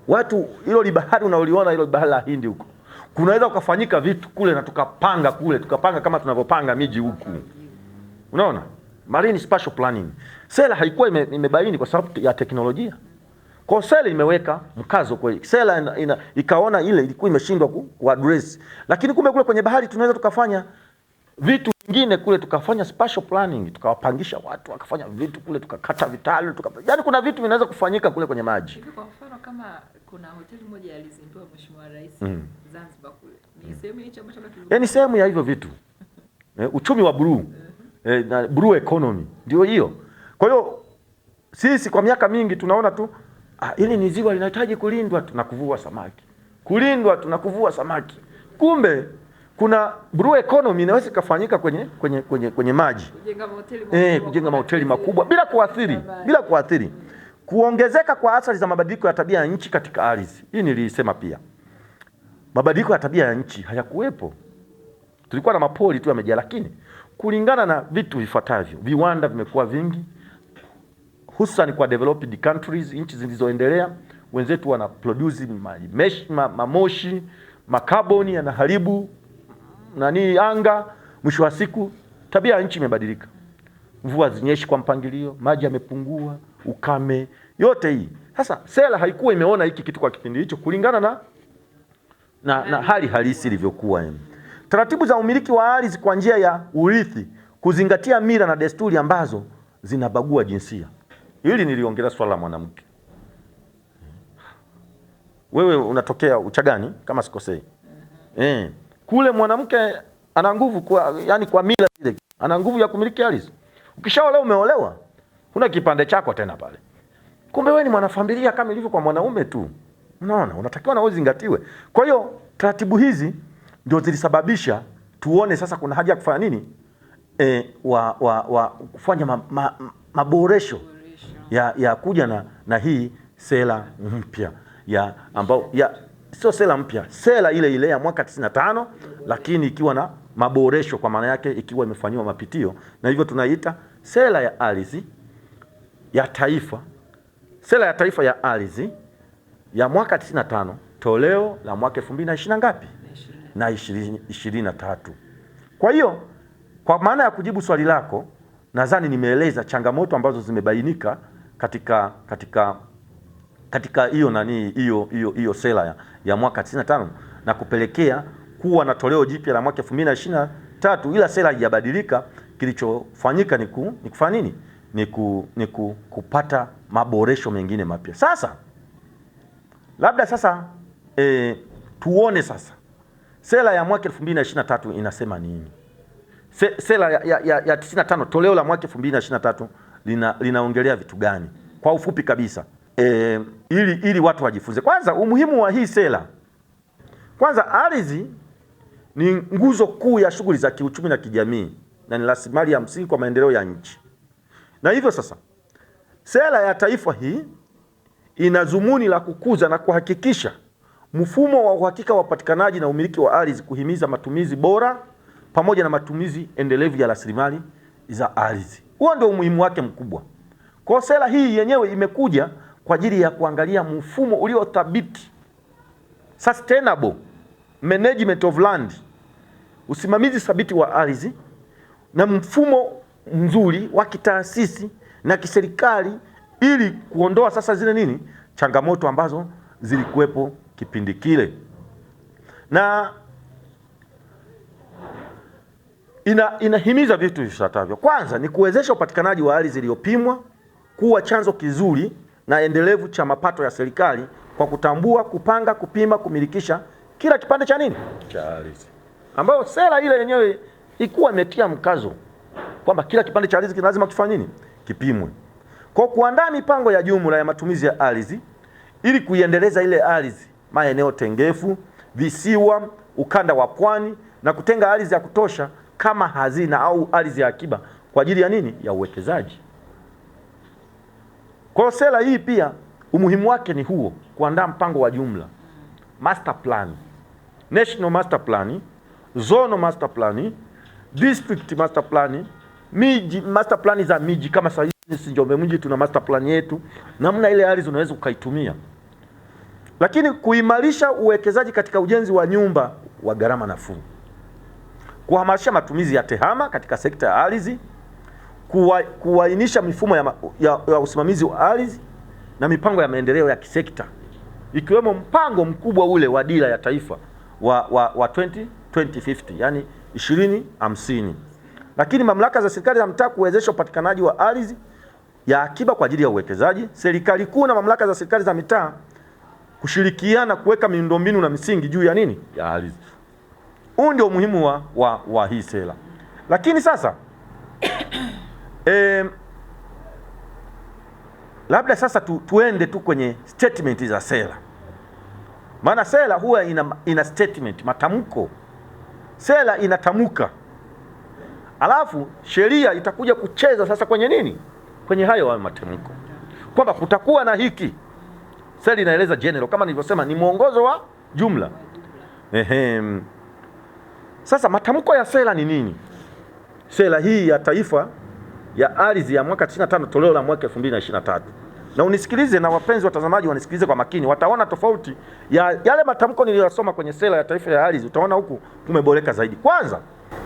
Watu hilo libahari unaoliona hilo bahari la Hindi huko, kunaweza kufanyika vitu kule na tukapanga kama tunavyopanga miji huku. Unaona? Marine spatial planning. Sera haikuwa imebaini kwa sababu ya teknolojia. Kwa sera imeweka mkazo kwa sera ikaona ile ilikuwa imeshindwa kuaddress. Lakini kumbe kule kwenye bahari tunaweza tukafanya vitu vingine kule, tukafanya spatial planning, tukawapangisha watu, wakafanya vitu kule, tukakata vitalu, yaani kuna vitu vinaweza kufanyika kule kwenye maji. Hivi kwa mfano kama kuna hoteli moja alizindua Mheshimiwa Rais Zanzibar kule. Ni sehemu hicho ambacho ni sehemu ya hivyo vitu. Uchumi wa blue. Na blue economy ndio hiyo. Kwa hiyo sisi kwa miaka mingi tunaona tu hili ni ziwa linahitaji kulindwa, tunakuvua samaki. Kulindwa, tunakuvua samaki. Kumbe kuna blue economy inaweza kufanyika kwenye maji. Kujenga mahoteli makubwa bila kuathiri. Kuongezeka kwa athari za mabadiliko ya tabia ya nchi katika ardhi. Hii nilisema pia. Mabadiliko ya tabia ya nchi hayakuwepo. Tulikuwa na mapori tu yamejaa, lakini kulingana na vitu vifuatavyo, viwanda vimekuwa vingi, hususan kwa developed countries, nchi zilizoendelea. Wenzetu wana produce mamoshi, makaboni yanaharibu anga. Mwisho wa siku tabia ya nchi imebadilika. Mvua zinyeshi kwa mpangilio, maji yamepungua, ukame, yote hii. Sasa sera haikuwa imeona hiki kitu kwa kipindi hicho kulingana na hali halisi ilivyokuwa. Taratibu za umiliki wa ardhi kwa njia ya urithi, kuzingatia mila na desturi ambazo zinabagua jinsia. Hili niliongelea swala la mwanamke. Wewe unatokea Uchagani kama sikosei. Kule mwanamke ana nguvu kwa mila ile. Ana nguvu ya kumiliki ardhi. Ukishaolewa umeolewa, huna kipande chako tena pale. Kumbe wewe ni mwanafamilia kama ilivyo kwa mwanaume tu. Unaona, unatakiwa na wewe zingatiwe. Kwa hiyo taratibu hizi ndio zilisababisha tuone sasa kuna haja ya kufanya nini? Kufanya maboresho ya kuja na hii sera mpya sio sera mpya, sera ile ya mwaka 95, lakini ikiwa na maboresho, kwa maana yake ikiwa imefanywa mapitio, na hivyo tunaita sera ya ardhi ya taifa. Sera ya taifa ya ardhi ya mwaka 95, toleo la mwaka 2020 ngapi? Na 2023. Kwa hiyo kwa maana ya kujibu swali lako, nadhani nimeeleza changamoto ambazo zimebainika katika katika hiyo sera ya mwaka 95 na kupelekea kuwa na toleo jipya la mwaka 2023, ila sera haijabadilika. Kilichofanyika ni kufanya nini? Ni kupata maboresho mengine mapya. Sasa labda sasa tuone sasa sera ya mwaka 2023 inasema nini. Sera ya 95 toleo la mwaka 2023 linaongelea vitu gani kwa ufupi kabisa, ili watu wajifunze. Kwanza, umuhimu wa hii sera. Kwanza, ardhi ni nguzo kuu ya shughuli za kiuchumi na kijamii na ni rasilimali ya msingi kwa maendeleo ya nchi. Na hivyo sasa sera ya taifa hii ina dhumuni la kukuza na kuhakikisha mfumo wa uhakika wa upatikanaji na umiliki wa ardhi, kuhimiza matumizi bora pamoja na matumizi endelevu ya rasilimali za ardhi. Huo ndio umuhimu wake mkubwa. Kwa sera hii yenyewe imekuja kwa ajili ya kuangalia mfumo uliothabiti, sustainable management of land, usimamizi thabiti wa ardhi na mfumo mzuri wa kitaasisi na kiserikali, ili kuondoa sasa zile changamoto ambazo zilikuwepo kipindi kile. Na inahimiza vitu vifuatavyo. Kwanza ni kuwezesha upatikanaji wa ardhi iliyopimwa kuwa chanzo kizuri na endelevu cha mapato ya serikali kwa kutambua, kupanga, kupima, kumilikisha kila kipande cha cha ardhi, ambayo sera ile yenyewe ilikuwa imetia mkazo kwamba kila kipande cha ardhi lazima kifanye kipimwe. Kwa kuandaa mipango ya jumla ya matumizi ya ardhi ili kuiendeleza ile ardhi, maeneo tengefu, visiwa, ukanda wa pwani, na kutenga ardhi ya kutosha kama hazina au ardhi ya akiba kwa ajili ya ya uwekezaji. Kwa sera hii pia umuhimu wake ni huo, kuandaa mpango wa jumla, master plan, national master plan, zonal master plan, district master plan, miji master plan za miji. Kama sasa hivi Njombe mji tuna master plan yetu, namna ile ardhi unaweza ukaitumia. Lakini kuimarisha uwekezaji katika ujenzi wa nyumba wa gharama nafuu, kuhamasisha matumizi ya tehama katika sekta ya ardhi, kuainisha mifumo ya usimamizi wa ardhi na mipango ya maendeleo ya kisekta, ikiwemo mpango mkubwa ule wa dira ya taifa wa 2050, yani 2050. Lakini mamlaka za serikali za mtaa kuwezesha upatikanaji wa ardhi ya akiba kwa ajili ya uwekezaji. Serikali kuu na mamlaka za serikali za mitaa kushirikiana kuweka miundombinu na misingi juu ya ya ardhi. Huu ndio umuhimu wa hii sera. Lakini sasa labda sasa tuende tu kwenye statement za sera. Maana sera huwa ina statement, matamko. Sera inatamka, alafu sheria itakuja kucheza sasa kwenye kwenye hayo matamko, kwamba kutakuwa na hiki. Sera inaeleza general, kama nilivyosema ni mwongozo wa jumla. Sasa matamko ya sera ni nini? Sera hii ya taifa ya ardhi ya mwaka 95 toleo la mwaka 2023. Na unisikilize, na wapenzi watazamaji wanisikilize kwa makini, wataona tofauti ya yale matamko niliyosoma kwenye sera ya taifa ya ardhi. Utaona huku kumeboreka zaidi. Kwanza,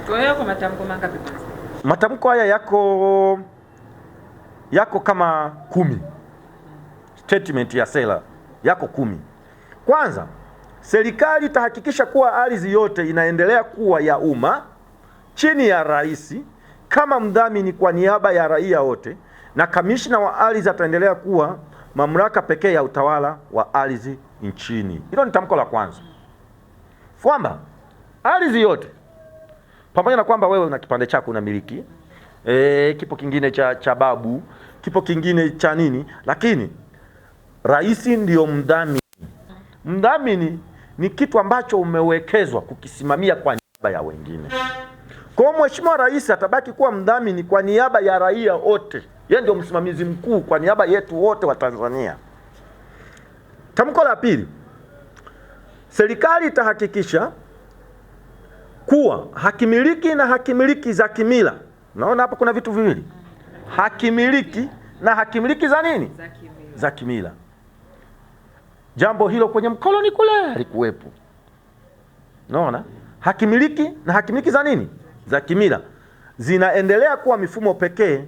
tuelewe kwa matamko mangapi kwanza? Matamko haya yako kama 10. Statement ya sera yako 10. Kwanza, serikali itahakikisha kuwa ardhi yote inaendelea kuwa ya umma chini ya rais kama mdhamini kwa niaba ya raia wote, na kamishna wa ardhi ataendelea kuwa mamlaka pekee ya utawala wa ardhi nchini. Hilo ni tamko la kwanza, kwamba ardhi yote, pamoja na kwamba wewe una kipande chako unamiliki, kipo kingine cha babu, kipo kingine cha lakini rais ndio mdhamini. Mdhamini ni kitu ambacho umewekezwa kukisimamia kwa niaba ya wengine. Kwa Mheshimiwa Rais atabaki kuwa mdhamini kwa niaba ya raia wote. Yeye ndio msimamizi mkuu kwa niaba yetu wote wa Tanzania. Tamko la pili, serikali itahakikisha kuwa hakimiliki na hakimiliki za kimila. Unaona hapa kuna vitu viwili. Hakimiliki na hakimiliki za za kimila. Jambo hilo kwenye mkoloni kule halikuwepo. Unaona? Hakimiliki na hakimiliki za za kimila zinaendelea kuwa mifumo pekee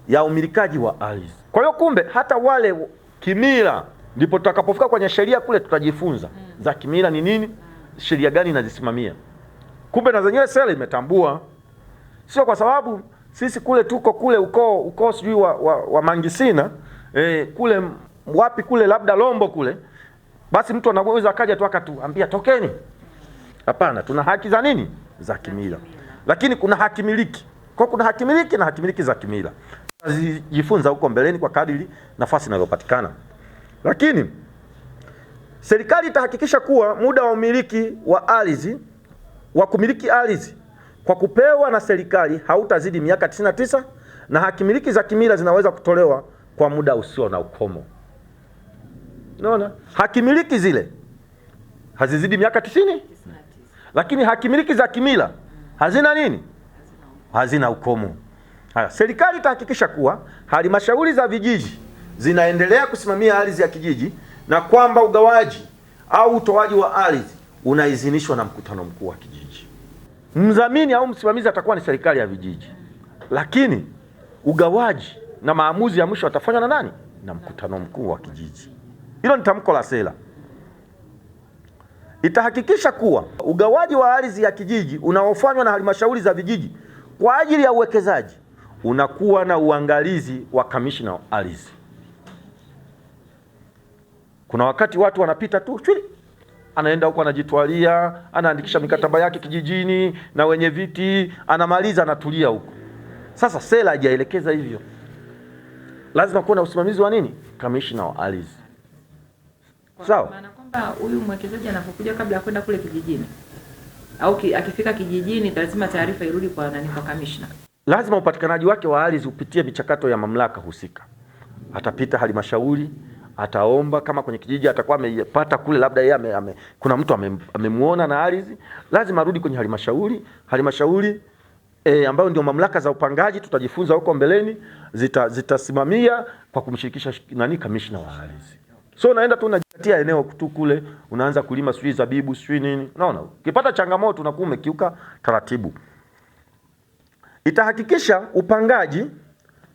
ya umilikaji wa ardhi. Kwa hiyo kumbe hata wale kimila Ndipo tutakapofika kwenye sheria kule tutajifunza za kimila ni nini, sheria gani inazisimamia. Kumbe na zenyewe sera imetambua. Sio kwa sababu sisi kule tuko kule ukoo sijui wa Mangisina kule wapi kule labda Lombo kule, basi mtu anaweza akaja tu akatuambia tokeni. Hapana, tuna haki za nini? Za kimila. Lakini kuna haki miliki. Kwa kuna haki miliki na haki miliki za kimila. Tunajifunza huko mbeleni kwa kadiri nafasi inayopatikana. Lakini serikali itahakikisha kuwa muda wa umiliki wa ardhi wa kumiliki ardhi kwa kupewa na serikali hautazidi miaka 99 na haki miliki za kimila zinaweza kutolewa kwa muda usio na ukomo. Unaona? Haki miliki zile hazizidi miaka 99. Lakini haki miliki za kimila hazina nini? Hazina ukomo. Haya, serikali itahakikisha kuwa halmashauri za vijiji zinaendelea kusimamia ardhi ya kijiji na kwamba ugawaji au utoaji wa ardhi unaidhinishwa na mkutano mkuu wa kijiji. Mdhamini au msimamizi atakuwa ni serikali ya vijiji, lakini ugawaji na maamuzi ya mwisho atafanywa na nani? Na mkutano mkuu wa kijiji. Hilo ni tamko la sera. Itahakikisha kuwa ugawaji wa ardhi ya kijiji unaofanywa na halmashauri za vijiji kwa ajili ya uwekezaji unakuwa na uangalizi wa kamishna wa ardhi. Kuna wakati watu wanapita tu anaenda huko anajitwalia, anaandikisha mikataba yake kijijini na wenye viti, anamaliza anatulia huko. Sasa sera haijaelekeza hivyo. Lazima kuwa na usimamizi wa nini? Kamishna wa ardhi. Sawa? Maana kwamba huyu mwekezaji anapokuja kabla ya kwenda kule kijijini au akifika kijijini lazima taarifa irudi kwa nani? Kwa kamishna. Lazima upatikanaji wake wa ardhi upitie michakato ya mamlaka husika. Atapita halmashauri, ataomba kama kwenye kijiji atakuwa amepata kule labda yeye kuna mtu amemuona na ardhi, lazima arudi kwenye halmashauri ambayo ndio mamlaka za upangaji, tutajifunza huko mbeleni, zitasimamia kwa kumshirikisha nani? Kamishna wa ardhi. So unaenda tu unajipatia eneo tu kule, unaanza kulima sui zabibu sui nini. Unaona? Ukipata changamoto unakuwa umekiuka taratibu. Itahakikisha upangaji,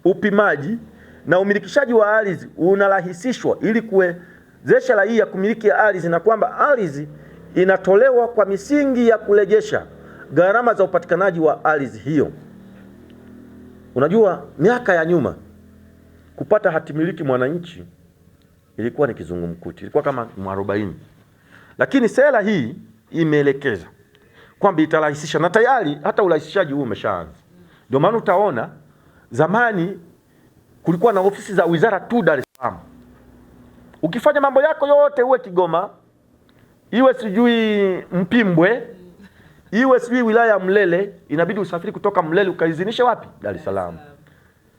upimaji na umilikishaji wa ardhi unarahisishwa ili kuwezesha raia kumiliki ardhi na kwamba ardhi inatolewa kwa misingi ya kurejesha gharama za upatikanaji wa ardhi hiyo. Unajua miaka ya nyuma kupata hati miliki mwananchi ilikuwa ni kizungumkuti, ilikuwa kama 40. Lakini sera hii imeelekeza kwamba itarahisisha na tayari hata urahisishaji huu umeshaanza. Ndio maana utaona zamani kulikuwa na ofisi za wizara tu Dar es Salaam. Ukifanya mambo yako yote uwe Kigoma, iwe sijui Mpimbwe, iwe sijui wilaya ya Mlele, inabidi usafiri kutoka Mlele ukaizinishe wapi? Dar es Salaam.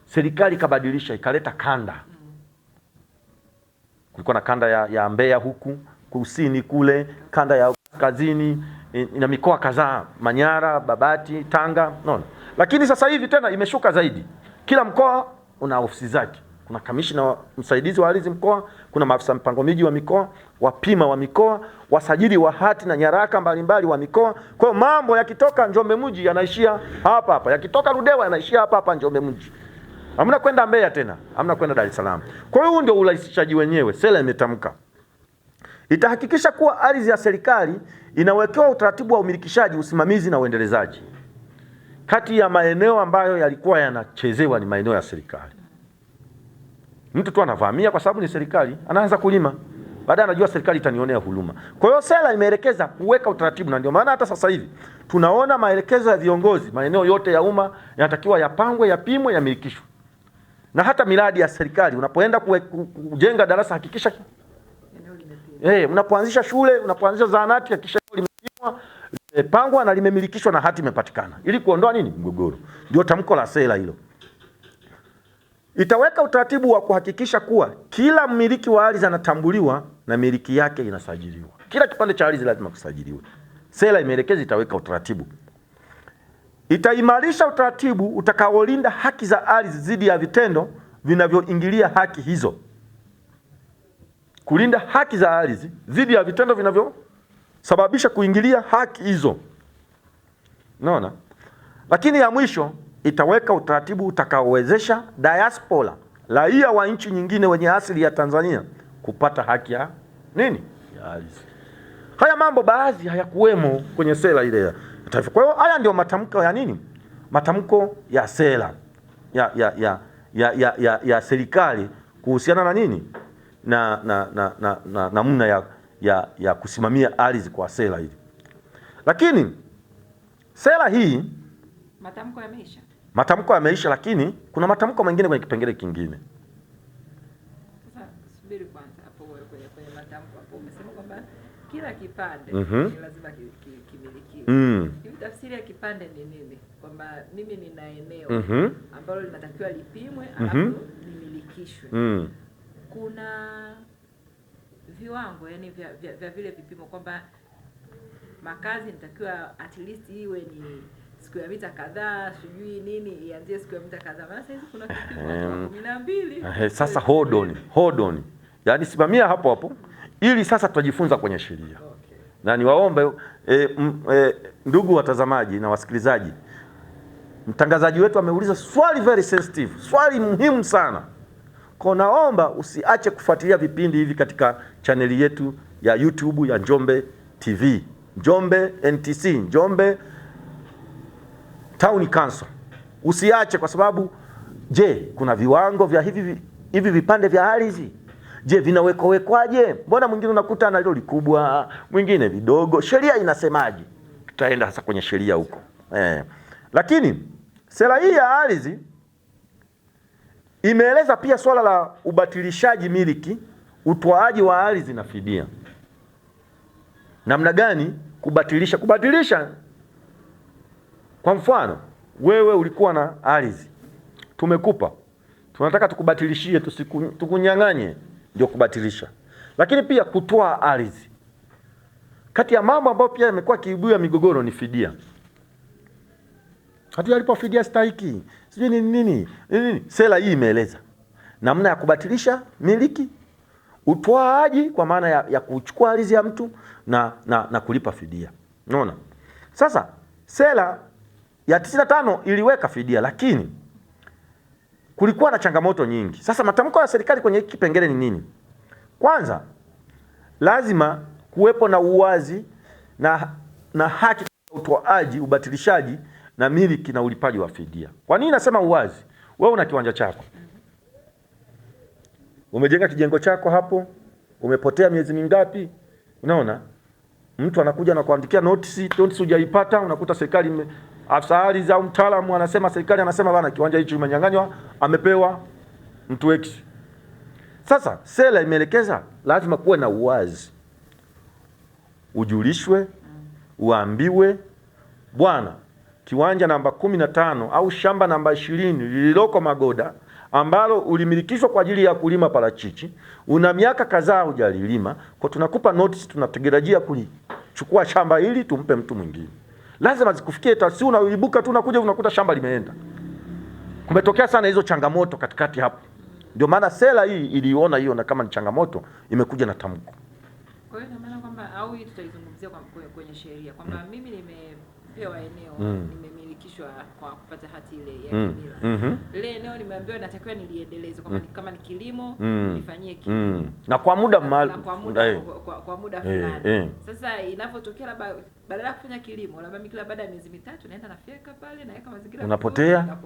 Serikali ikabadilisha ikaleta kanda. Kulikuwa na kanda ya Mbeya huku, kusini kule, kanda ya kaskazini, ina mikoa kadhaa, Manyara, Babati, Tanga, no. Lakini sasa hivi tena imeshuka zaidi. Kila mkoa una ofisi zake. Kuna kamishna msaidizi wa ardhi mkoa, kuna maafisa mpango miji wa mikoa, wapima wa mikoa, wasajili wa hati na nyaraka mbalimbali wa mikoa. Kwa hiyo mambo yakitoka Njombe mji yanaishia hapa hapa. Yakitoka Ludewa yanaishia hapa hapa Njombe mji. Hamna kwenda Mbeya tena, hamna kwenda Dar es Salaam. Kwa hiyo ndio urahisishaji wenyewe, sera imetamka. Itahakikisha kuwa ardhi ya serikali inawekewa utaratibu wa umilikishaji, usimamizi na uendelezaji. Kati ya maeneo ambayo yalikuwa yanachezewa ni maeneo ya serikali. Mtu tu anavamia kwa sababu ni serikali, anaanza kulima. Baadaye anajua serikali itanionea huruma. Kwa hiyo sera imeelekeza kuweka utaratibu, na ndio maana hata sasa hivi tunaona maelekezo ya viongozi, maeneo yote ya umma yanatakiwa yapangwe, yapimwe, yamilikishwe. Na hata miradi ya serikali unapoenda kujenga darasa hakikisha unapoanzisha shule, unapoanzisha zahanati hakikisha limepimwa, limepangwa na limemilikishwa na hati imepatikana ili kuondoa nini? Mgogoro. Ndio tamko la sera hilo. Itaweka utaratibu wa kuhakikisha kuwa kila mmiliki wa ardhi anatambuliwa na miliki yake inasajiliwa. Kila kipande cha ardhi lazima kusajiliwe. Sera imeelekeza itaweka utaratibu. Itaimarisha utaratibu utakaolinda haki za ardhi dhidi ya vitendo vinavyoingilia haki hizo. Kulinda haki za ardhi dhidi ya vitendo vinavyosababisha kuingilia haki hizo. Unaona? Lakini ya mwisho itaweka utaratibu utakaowezesha diaspora, raia wa nchi nyingine wenye asili ya Tanzania kupata haki ya nini, ya ardhi. Haya mambo baadhi hayakuwemo kwenye sera ile ya taifa. Kwa hiyo haya ndio matamko ya nini, matamko ya sera ya serikali kuhusiana na nini na namna ya kusimamia ardhi kwa sera hii. Lakini sera hii matamko yameisha, lakini kuna matamko mengine kwenye kipengele kingine. Sasa subiri kwanza hapo, kwenye matamko hapo umesema kwamba kila kipande lazima kimilikiwe. Hivi tafsiri ya kipande ni nini? Kwamba mimi nina eneo ambalo linatakiwa lipimwe alafu limilikishwe. Kuna viwango yani vya vile vipimo, kwamba makazi nitakiwa at least iwe ni square mita kadhaa, sijui nini ianzie square mita kadhaa. Maana sasa kuna kipimo cha 12. Sasa hold on. Yaani simamia hapo hapo ili sasa tutajifunza kwenye sheria. Okay. Na niwaombe ndugu watazamaji na wasikilizaji, mtangazaji wetu ameuliza swali very sensitive, swali muhimu sana. Kwa naomba usiache kufuatilia vipindi hivi katika chaneli yetu ya YouTube ya Njombe TV, Njombe NTC, Njombe Town Council. Usiache, kwa sababu je, kuna viwango vya hivi vipande vya ardhi? Je, vinawekwaje? Mbona mwingine unakuta ana lori kubwa, mwingine vidogo? Sheria inasemaje? Tutaenda sasa kwenye sheria huko. Lakini sera hii ya ardhi imeeleza pia swala la ubatilishaji miliki, utoaji wa ardhi na fidia. Namna gani kubatilisha? Kwa mfano, wewe ulikuwa na ardhi, tumekupa, tunataka tukubatilishie, tukunyang'anye, ndio kubatilisha. Lakini pia kutoa ardhi, kati ya mambo ambayo pia yamekuwa kiibua migogoro ni fidia. Hata alipofidia stahiki, sijui nini. Sera hii imeeleza namna ya kubatilisha miliki, utoaji kwa maana ya kuchukua ardhi ya mtu na kulipa fidia. Unaona? Sasa sera ya 95 iliweka fidia, lakini kulikuwa na changamoto nyingi. Sasa matamko ya serikali kwenye hiki kipengele ni nini? Kwanza, lazima kuwepo na uwazi na haki ya utoaji, ubatilishaji na miliki na ulipaji wa fidia. Kwa nini nasema uwazi? Wewe una kiwanja chako, umejenga kijengo chako hapo, umepotea miezi mingapi? Unaona, mtu anakuja na kuandikia notice hujaipata, unakuta serikali afisa ardhi au mtaalamu anasema, serikali anasema bana, kiwanja hicho kimenyang'anywa, amepewa mtu X. Sasa sera imeelekeza lazima kuwe na uwazi, ujulishwe, uambiwe, bwana, kiwanja namba 15 au shamba namba 20 lililoko Magoda ambalo ulimilikishwa kwa ajili ya kulima parachichi, una miaka kadhaa hujalilima, kwa tunakupa notice, tunategerejea kulichukua shamba hili tumpe mtu mwingine. Lazima zikufikie, si unaibuka tu unakuja unakuta shamba limeenda. Kumetokea sana hizo changamoto katikati hapo. Ndio maana sera hii iliona hiyo na kama ni changamoto imekuja na tamko. Kwa hiyo maana kwamba au hii tutaizungumzia kwenye sheria kwamba mimi nimepewa eneo, nimemilikishwa kwa kupata hati ile ya kimila. Ile eneo nimeambiwa natakiwa niliendeleze kama ni kilimo, nifanyie kilimo. Na kwa muda maalum, kwa muda fulani. Sasa inapotokea labda badala ya kufanya kilimo, labda mimi kila baada ya miezi mitatu naenda nafyeka pale, naweka mazingira, unapotea.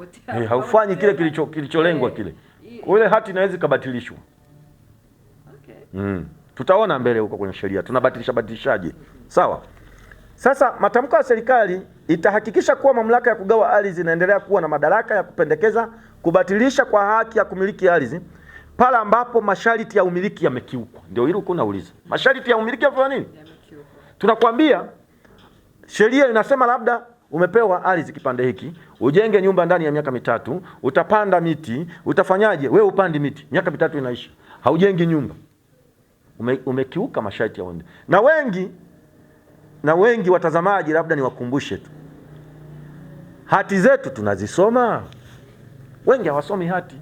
Haufanyi kile kilicholengwa kile. Kwa ile hati inaweza kubatilishwa. Okay. Tutaona mbele huko kwenye sheria batilishaje. Sawa. Sasa matamko ya serikali itahakikisha kuwa mamlaka ya kugawa ardhi inaendelea kuwa na madaraka ya kupendekeza kubatilisha kwa haki ya kumiliki ardhi pale ambapo masharti ya umiliki yamekiukwa. Ndio hilo uko unauliza. Masharti ya umiliki yafanya nini? Yamekiukwa. Tunakwambia sheria inasema labda umepewa ardhi kipande hiki, ujenge nyumba ndani ya miaka 3, utapanda miti, utafanyaje? Wewe upandi miti, miaka 3 inaisha, haujengi nyumba. Umekiuka masharti ya umiliki. Na wengi watazamaji, labda niwakumbushe tu, hati zetu tunazisoma, wengi hawasomi hati,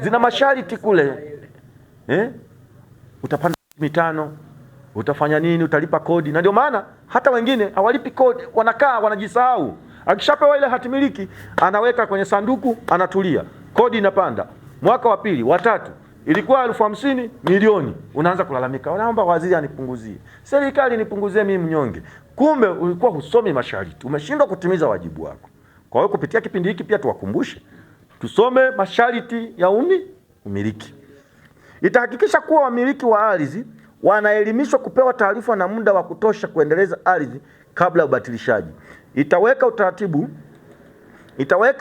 zina masharti kule. Utapanda 5, utafanya nini, utalipa kodi. Na ndio maana hata wengine hawalipi kodi, wanakaa wanajisahau. Akishapewa ile hati miliki anaweka kwenye sanduku, anatulia, kodi inapanda, mwaka wa 2, wa 3, ilikuwa 50,000 milioni, unaanza kulalamika, naomba waziri anipunguzie, serikali nipunguzie mimi mnyonge. Kumbe ulikuwa husomi masharti, umeshindwa kutimiza wajibu wako. Kwa hiyo kupitia kipindi hiki pia tuwakumbushe tusome masharti ya umiliki. Itahakikisha kuwa wamiliki wa ardhi wanaelimishwa, kupewa taarifa na muda wa kutosha kuendeleza ardhi kabla ya ubatilishaji. Itaweka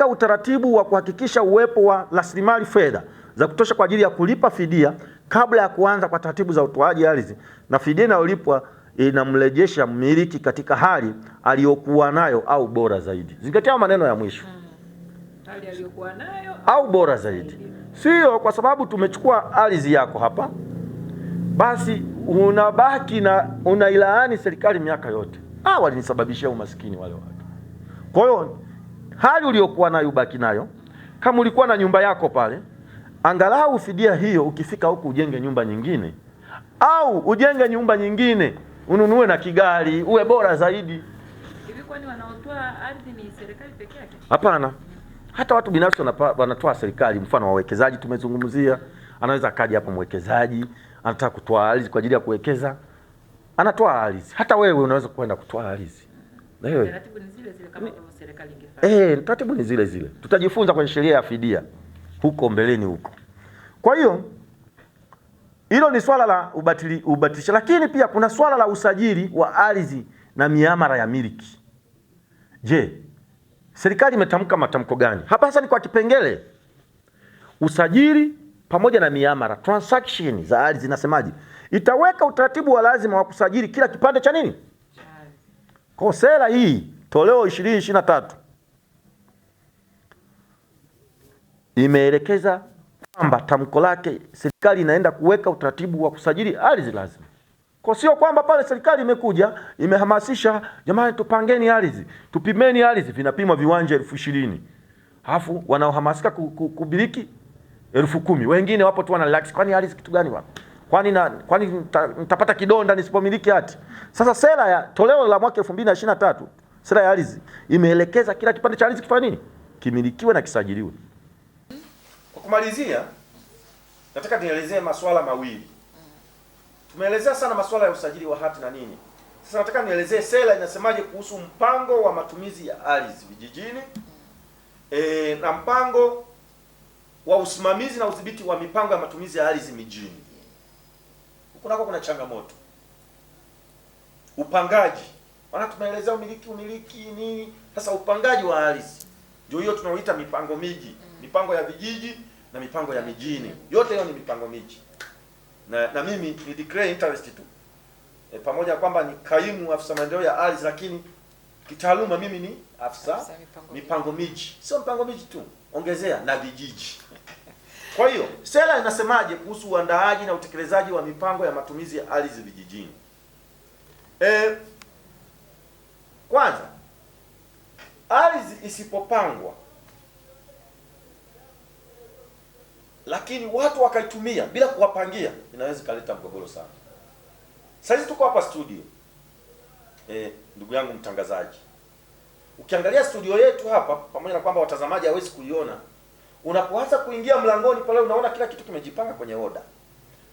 utaratibu wa kuhakikisha uwepo wa rasilimali fedha za kutosha kwa ajili ya kulipa fidia kabla ya kuanza kwa taratibu za utoaji ardhi, na fidia inayolipwa inamrejesha mmiliki katika hali aliyokuwa nayo au bora zaidi. Zingatia maneno ya mwisho. Hali aliyokuwa nayo au bora zaidi. Sio kwa sababu tumechukua ardhi yako hapa basi unabaki na unailaani serikali miaka yote. Walinisababishia umaskini wale watu. Kwa hiyo hali uliyokuwa nayo ubaki nayo. Kama ulikuwa na nyumba yako pale, angalau fidia hiyo ukifika huku ujenge nyumba nyingine, au ujenge nyumba nyingine ununue na kigari uwe bora zaidi. Hivi kwani wanaotoa ardhi ni serikali pekee yake? Hapana. Hata watu binafsi wanatoa serikali. Mfano wawekezaji tumezungumzia, anaweza kaja hapo mwekezaji anataka kutoa ardhi kwa ajili ya kuwekeza, anatoa ardhi. Hata wewe unaweza kwenda kutoa ardhi. Taratibu ni zile zile kama serikali ingefanya. Taratibu ni zile zile. Tutajifunza kwenye sheria ya fidia huko mbeleni huko. Kwa hiyo hilo ni swala la ubatilisha, lakini pia kuna swala la usajili wa ardhi na miamala ya miliki. Je, serikali imetamka matamko gani? Hapa sasa ni kwa kipengele usajili pamoja na miamala, transaction za ardhi zinasemaje? Itaweka utaratibu wa lazima wa kusajili kila kipande cha nini? Kwa sera hii toleo 2023 imeelekeza kwamba tamko lake serikali inaenda kuweka utaratibu wa kusajili ardhi lazima. Kwa sio kwamba pale serikali imekuja imehamasisha jamani tupangeni ardhi, tupimeni ardhi, vinapimwa viwanja 20,000. Alafu wanaohamasika kubiliki 10,000. Wengine wapo tu wana relax, kwani ardhi kitu gani wapo? Kwani nitapata kidonda nisipomiliki hati? Sasa sera ya toleo la mwaka 2023, sera ya ardhi imeelekeza kila kipande cha ardhi kifanye nini? Kimilikiwe na kisajiliwe. Kwa kumalizia, nataka nielezee masuala mawili. Tumeelezea sana masuala ya usajili wa hati na nini. Sasa nataka nielezee sera inasemaje kuhusu mpango wa matumizi ya ardhi vijijini, na mpango wa usimamizi na udhibiti wa mipango ya matumizi ya ardhi mijini. Huko nako kuna changamoto. Upangaji. Maana tumeelezea umiliki nini? Sasa upangaji wa ardhi ndio hiyo tunaoita mipango miji, mipango ya vijiji na mipango ya mijini. Yote hiyo ni mipango miji. Na mimi ni declare interest tu. Pamoja kwamba ni kaimu afisa maendeleo ya ardhi, lakini kitaaluma mimi ni afisa mipango miji. Sio mipango miji tu, ongezea na vijiji. Kwa hiyo sera inasemaje kuhusu uandaaji na utekelezaji wa mipango ya matumizi ya ardhi vijijini? Kwanza, ardhi isipopangwa lakini watu wakaitumia bila kuwapangia, inaweza kuleta mgogoro sana. Sasa tuko hapa studio. Ndugu yangu mtangazaji, ukiangalia studio yetu hapa, pamoja na kwamba watazamaji hawezi kuiona, unapoanza kuingia mlangoni pale unaona kila kitu kimejipanga kwenye oda.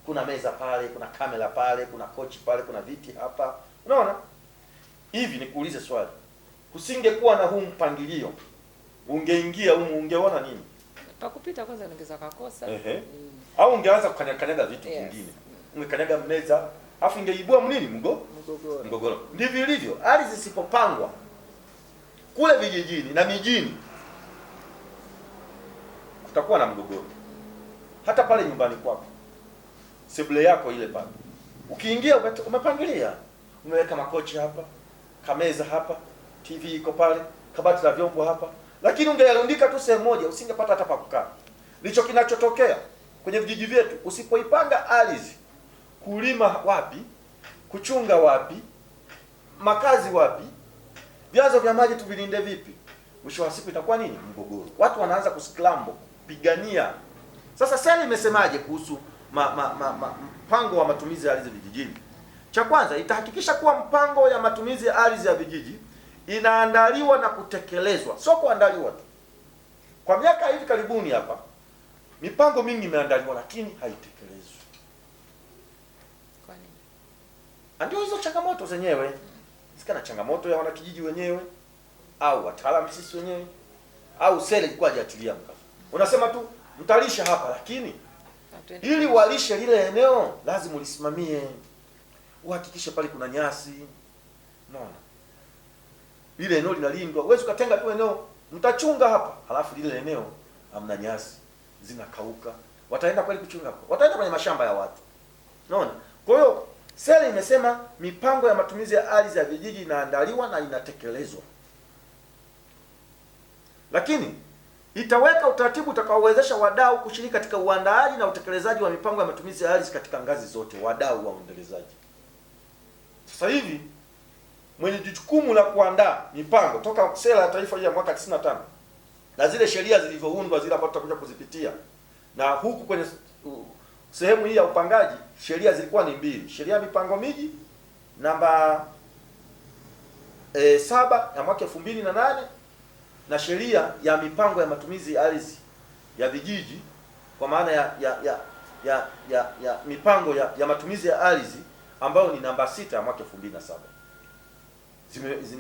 Kuna meza pale, kuna kamera pale, kuna kochi pale, kuna viti hapa. Unaona? Hivi nikuulize swali. Kusingekuwa na huu mpangilio, ungeingia humu ungeona nini? Pakupita kwanza ungeza kakosa. Au ungeanza kukanyaga vitu vingine. Ungekanyaga meza, afu ingeibua mgogoro. Ndivyo ilivyo. Ardhi isipopangwa kule vijijini na mijini, kutakuwa na mgogoro. Hata pale nyumbani kwako, sebule yako ile pale, ukiingia umepangilia, umeweka makochi hapa, kameza hapa, TV iko pale, kabati la vyombo hapa, lakini ungeyarundika tu sehemu moja, usingepata hata pa kukaa. Ndicho kinachotokea kwenye vijiji vyetu. Usipoipanga ardhi, kulima wapi, kuchunga wapi, makazi wapi, vyanzo vya maji tuvilinde vipi, mwisho wa siku itakuwa nini? Mgogoro. Watu wanaanza kusklambo, pigania. Sasa sera imesemaje kuhusu mpango wa matumizi ya ardhi vijijini? Cha kwanza, itahakikisha kuwa mpango ya matumizi ya ardhi ya vijiji inaandaliwa na kutekelezwa. Sio kuandaliwa tu. Kwa miaka hivi karibuni hapa, Mipango mingi imeandaliwa lakini haitekelezwi. Kwa nini? Ndio hizo changamoto zenyewe. Sikana changamoto ya wanakijiji wenyewe au wataalamu sisi wenyewe au sele ilikuwa hajatilia mkazo. Unasema tu mtalisha hapa, lakini ili walishe lile eneo lazima ulisimamie. Uhakikishe pale kuna nyasi. Unaona? Lile eneo linalindwa. Huwezi ukatenga tu eneo mtachunga hapa, halafu lile eneo hamna nyasi, zinakauka. Wataenda kweli kuchunga hapo? Wataenda kwenye mashamba ya watu. Unaona? Kwa hiyo sera imesema mipango ya matumizi ya ardhi ya vijiji inaandaliwa na inatekelezwa. Lakini itaweka utaratibu utakaowezesha wadau kushiriki katika uandaaji na utekelezaji wa mipango ya matumizi ya ardhi katika ngazi zote, wadau wa uendelezaji. Sasa hivi mwenye jukumu la kuandaa mipango toka sera ya taifa ya mwaka 95 na zile sheria zilivyoundwa zile ambazo tutakuja kuzipitia, na huku kwenye sehemu hii ya upangaji sheria zilikuwa ni mbili: sheria ya mipango miji namba 7 ya mwaka 2008 na sheria ya mipango ya matumizi ya ardhi ya vijiji, kwa maana ya mipango ya matumizi ya ardhi ambayo ni namba 6 ya mwaka 2007.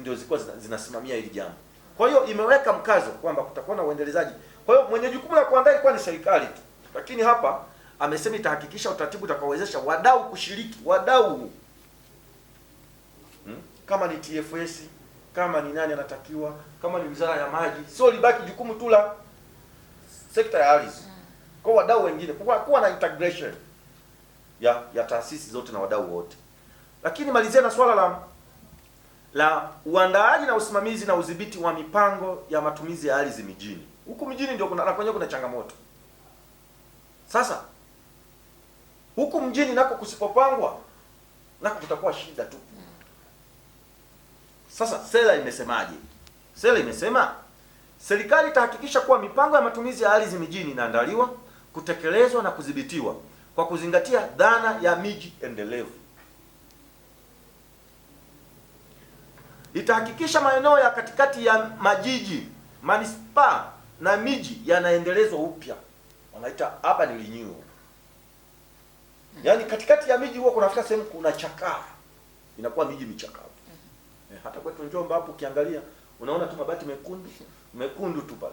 Ndio zilikuwa zinasimamia hili jambo. Kwa hiyo imeweka mkazo kwamba kutakuwa na uendelezaji. Kwa hiyo mwenye jukumu la kuandaa ilikuwa ni serikali tu, lakini hapa amesema itahakikisha utaratibu utakaowezesha wadau kushiriki. Wadau kama ni TFS, kama ni nani anatakiwa, kama ni wizara ya maji, sio libaki jukumu tu la sekta ya ardhi. Kwa wadau wengine kuwa na integration ya taasisi zote na wadau wote. Lakini malizia na swala la uandaaji na usimamizi na udhibiti wa mipango ya matumizi ya ardhi mijini. Huku mijini ndio kuna changamoto. Sasa huku mjini nako kusipopangwa nako kutakuwa shida tu. Sasa sera imesemaje? Sera imesema serikali itahakikisha kuwa mipango ya matumizi ya ardhi mijini inaandaliwa, kutekelezwa na kudhibitiwa kwa kuzingatia dhana ya miji endelevu. Itahakikisha maeneo ya katikati ya majiji, manispaa na miji yanaendelezwa upya. Wanaita urban renewal. Yaani katikati ya miji huwa kunafika sehemu kuna chakaa. Inakuwa miji michakavu. Hata kwetu Njombe hapo ukiangalia unaona tu mabati mekundu tu pale.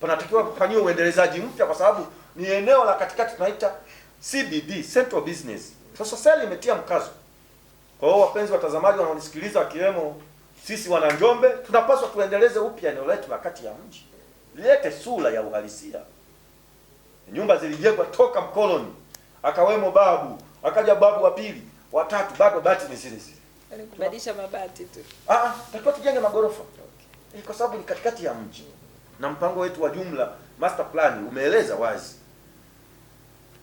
Panatakiwa kufanyiwa uendelezaji mpya kwa sababu ni eneo la katikati tunaita CBD, Central Business. Sasa sera imetia mkazo. Kwa hiyo wapenzi watazamaji wanaonisikiliza wakiwemo sisi wana Njombe, tunapaswa tuendeleze upya eneo letu la kati ya mji. Lilete sura ya uhalisia. Nyumba zilijengwa toka mkoloni, akawemo babu, akaja babu wa pili, wa tatu, bado bati ni zile zile. Yaani kubadilisha mabati tu. Takiwa tujenge magorofa. Okay. Kwa sababu ni katikati ya mji. Na mpango wetu wa jumla, master plan umeeleza wazi.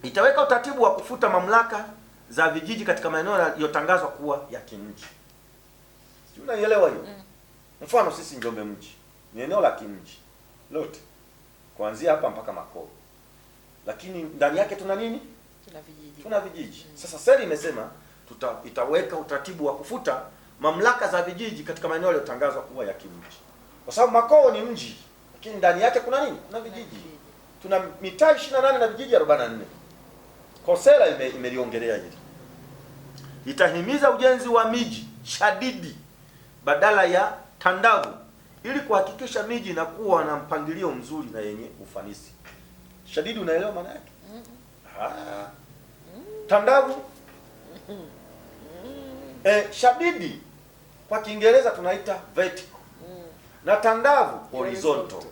Itaweka utaratibu wa kufuta mamlaka za vijiji katika maeneo yaliyotangazwa kuwa ya kimji. Sio, unaielewa hiyo? Mfano sisi Njombe mji ni eneo la kimji lote, kuanzia hapa mpaka Makoo. Lakini ndani yake tuna nini? Tuna vijiji. Sasa sera imesema itaweka utaratibu wa kufuta mamlaka za vijiji katika maeneo yaliyotangazwa kuwa ya kimji. Kwa sababu Makoo ni mji, lakini ndani yake kuna nini? Kuna vijiji. Tuna mitaa 28 na vijiji 44. Kwa sera imeliongelea hili. Itahimiza ujenzi wa miji shadidi badala ya tandavu ili kuhakikisha miji inakuwa na mpangilio mzuri na yenye ufanisi. Shadidi unaelewa maana yake? Tandavu. Shadidi kwa Kiingereza tunaita vertical. Na tandavu horizontal.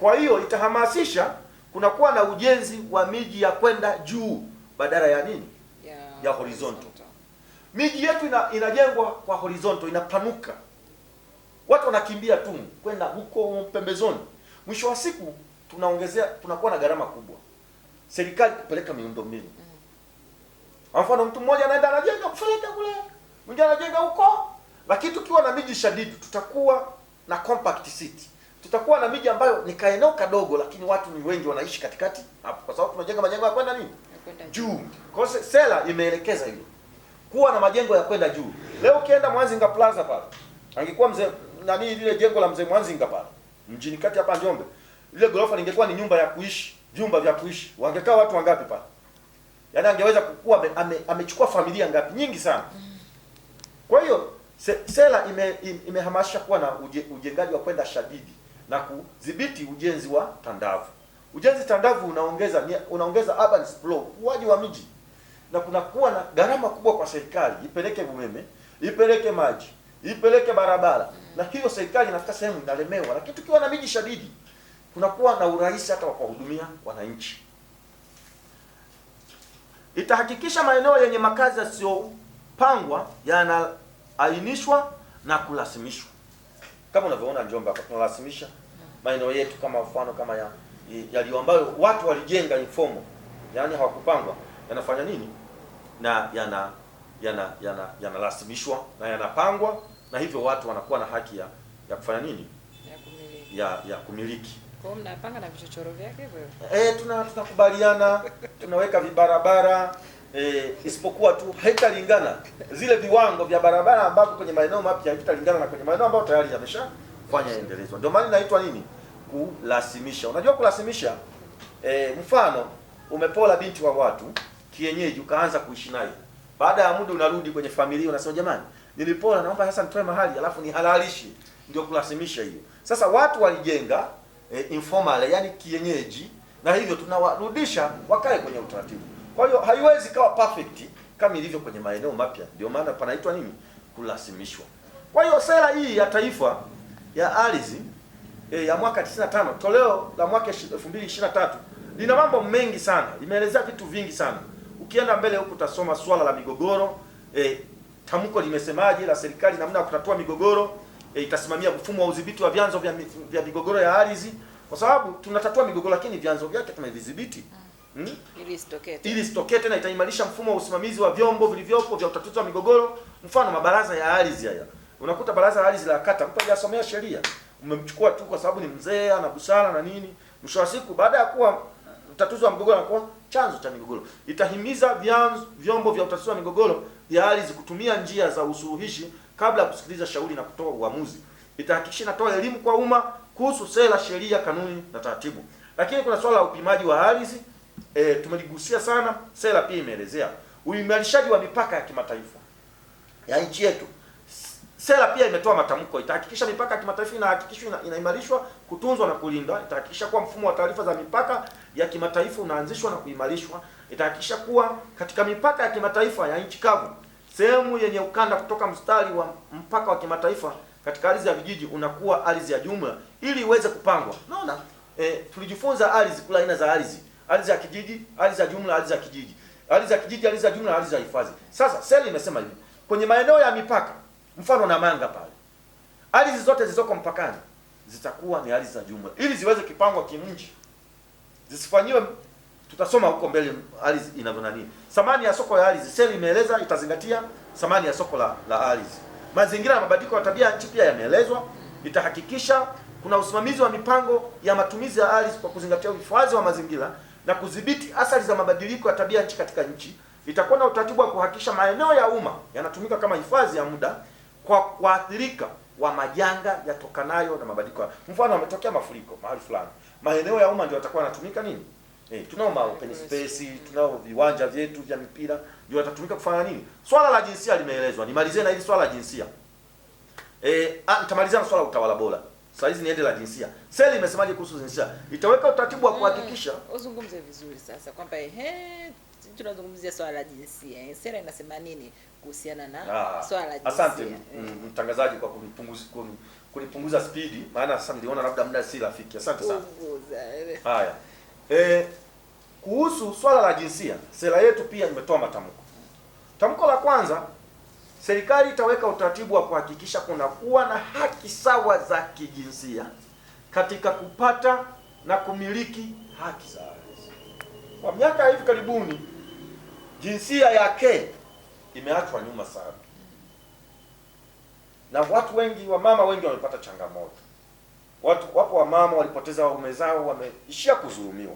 Kwa hiyo itahamasisha kunakuwa na ujenzi wa miji ya kwenda juu badala ya nini? Ya horizontal. Miji yetu inajengwa kwa horizontal, inapanuka. Watu wanakimbia tu kwenda huko pembezoni. Mwisho wa siku tunakuwa na gharama kubwa. Serikali kupeleka miundombinu. Kwa mfano mtu mmoja anaenda anajenga kufanya kule, mwingine anajenga huko. Lakini tukiwa na miji shadidi tutakuwa na compact city. Tutakuwa na miji ambayo ni kaeneo kadogo lakini watu ni wengi wanaishi katikati hapo, kwa sababu tunajenga majengo ya kwenda nini? Juu. Kwa hiyo sera imeelekeza hilo. Kuwa na majengo ya kwenda juu. Leo ukienda Mwanzinga Plaza pale, angekuwa mzee lile jengo la mzee Mwanzinga pale mjini kati hapa Njombe, ile gorofa lingekuwa ni nyumba ya kuishi vyumba vya kuishi, wangekaa watu wangapi pale? Yaani angeweza kukua amechukua familia ngapi? Nyingi sana. Kwa hiyo sera imehamasisha kuwa na ujengaji wa kwenda shadidi na kudhibiti ujenzi wa tandavu. Ujenzi tandavu unaongeza urban sprawl, ukuaji wa miji, na kunakuwa na gharama kubwa kwa serikali, ipeleke umeme, ipeleke maji, ipeleke barabara, na hiyo serikali inafika sehemu inalemewa. Lakini tukiwa na miji shadidi, kunakuwa na urahisi hata wa kuwahudumia wananchi. Itahakikisha maeneo yenye makazi yasiyopangwa yanaainishwa na kurasimishwa. Kama unavyoona Njombe hapa tunarasimisha maeneo yetu, kama mfano kama yaliyo ambayo watu walijenga informal, yani hawakupangwa, yanafanya nini? Na yanarasimishwa na yanapangwa, na hivyo watu wanakuwa na haki ya kufanya nini? Ya kumiliki. Kwa hiyo mnapanga na vichochoro vyake hivyo? Tunakubaliana, tunaweka vibarabara, isipokuwa tu haitalingana zile viwango vya barabara ambavyo kwenye maeneo mapya haitalingana na kwenye maeneo ambayo tayari yameshafanya endelezo. Ndio maana inaitwa nini? Kurasimisha. Unajua kurasimisha, mfano umepola binti wa watu kienyeji ukaanza kuishi naye. Baada ya muda unarudi kwenye familia unasema jamani, nilipola, naomba sasa nitoe mahali alafu nihalalishi. Ndio kurasimisha hiyo. Sasa watu walijenga informal, yani kienyeji, na hivyo tunawarudisha wakae kwenye utaratibu. Kwa hiyo haiwezi kawa perfect kama ilivyo kwenye maeneo mapya. Ndio maana panaitwa nini? Kurasimishwa. Kwa hiyo sera hii ya taifa ya ardhi ya mwaka 95 toleo la mwaka 2023 lina mambo mengi sana, limeelezea vitu vingi sana. Ukienda mbele huku utasoma swala la migogoro, tamko limesemaje la serikali namna ya kutatua migogoro, itasimamia mfumo wa udhibiti wa vyanzo vya migogoro ya ardhi, kwa sababu tunatatua migogoro lakini vyanzo vyake tumevidhibiti. Ili sitokee tena. Itaimarisha mfumo wa usimamizi wa vyombo vilivyopo vya utatuzi wa migogoro, mfano mabaraza ya ardhi haya. Unakuta baraza la ardhi la kata mtu hajasomea sheria, umemchukua tu kwa sababu ni mzee ana busara na nini, mwisho wa siku baada ya kuwa utatuzi wa migogoro anakuwa chanzo cha migogoro. Itahimiza vyombo vya utatuzi wa migogoro ya ardhi kutumia njia za usuluhishi kabla ya kusikiliza shauri na kutoa uamuzi. Itahakikisha inatoa elimu kwa umma kuhusu sera, sheria, kanuni na taratibu. Lakini kuna swala la upimaji wa ardhi, tumeligusia sana. Sera pia imeelezea uimarishaji wa mipaka ya kimataifa ya nchi yetu. Sera pia imetoa matamko, itahakikisha mipaka ya kimataifa inahakikishwa inaimarishwa, kutunzwa na kulindwa. Itahakikisha kuwa mfumo wa taarifa za mipaka ya kimataifa unaanzishwa na kuimarishwa. Itahakikisha kuwa katika mipaka ya kimataifa ya nchi kavu, sehemu yenye ukanda kutoka mstari wa mpaka wa kimataifa katika ardhi ya vijiji unakuwa ardhi ya jumla ili iweze kupangwa. Unaona, tulijifunza ardhi, kula aina za ardhi: ardhi ya kijiji, ardhi ya jumla, ardhi ya kijiji, ardhi ya kijiji, ardhi ya jumla, ardhi ya hifadhi. Sasa sera imesema hivi, kwenye maeneo ya mipaka, mfano Namanga pale, ardhi zote zilizoko mpakani zitakuwa ni ardhi za jumla ili ziweze kupangwa kimji, zisifanyiwe. Tutasoma huko mbele ardhi inavyo nani. Thamani ya soko ya ardhi, sera imeeleza itazingatia thamani ya soko la ardhi. Mazingira na mabadiliko ya tabia ya nchi pia yameelezwa. Itahakikisha kuna usimamizi wa mipango ya matumizi ya ardhi kwa kuzingatia uhifadhi wa mazingira na kudhibiti athari za mabadiliko ya tabia nchi katika nchi. Itakuwa na utaratibu wa kuhakikisha maeneo ya umma yanatumika kama hifadhi ya muda kwa kuathirika wa majanga yatokanayo na mabadiliko. Mfano, ametokea mafuriko mahali fulani, maeneo ya umma ndio yatakuwa yanatumika nini? Tunao open space, tunao viwanja vyetu vya mipira, ndio yatatumika kufanya nini? Swala la jinsia limeelezwa. Nimalizie na hili swala la jinsia. Nitamalizia na swala la utawala bora. Sasa hizi niende la jinsia. Sera imesemaje kuhusu jinsia? Itaweka utaratibu wa kuhakikisha uzungumze vizuri sasa kwamba tunazungumzia swala la jinsia. Sera inasema nini kuhusiana na swala la jinsia? Asante mtangazaji kwa kunipunguza spidi, maana sasa niliona labda muda si rafiki. Asante sana. Haya. Kuhusu swala la jinsia, sera yetu pia imetoa matamko. Tamko la kwanza, serikali itaweka utaratibu wa kuhakikisha kuna kuwa na haki sawa za kijinsia katika kupata na kumiliki haki za ardhi. Kwa miaka ya hivi karibuni, jinsia ya ke imeachwa nyuma sana, na watu wengi, wamama wengi wamepata changamoto. Wapo wamama walipoteza waume zao, wameishia kudhulumiwa,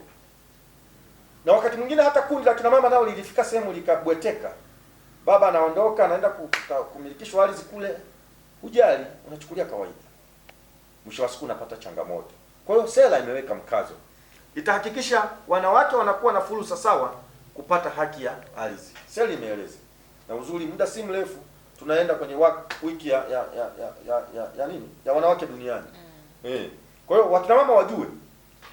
na wakati mwingine hata kundi la kina mama nao lilifika sehemu likabweteka. Baba anaondoka, anaenda kumilikishwa ardhi kule, hujali, unachukulia kawaida, mwisho wa siku unapata changamoto. Kwa hiyo sera imeweka mkazo itahakikisha wanawake wanakuwa na fursa sawa kupata haki ya ardhi. Sera imeeleza. Na uzuri, muda si mrefu tunaenda kwenye wiki ya nini? Ya wanawake duniani. Kwa hiyo wakina mama wajue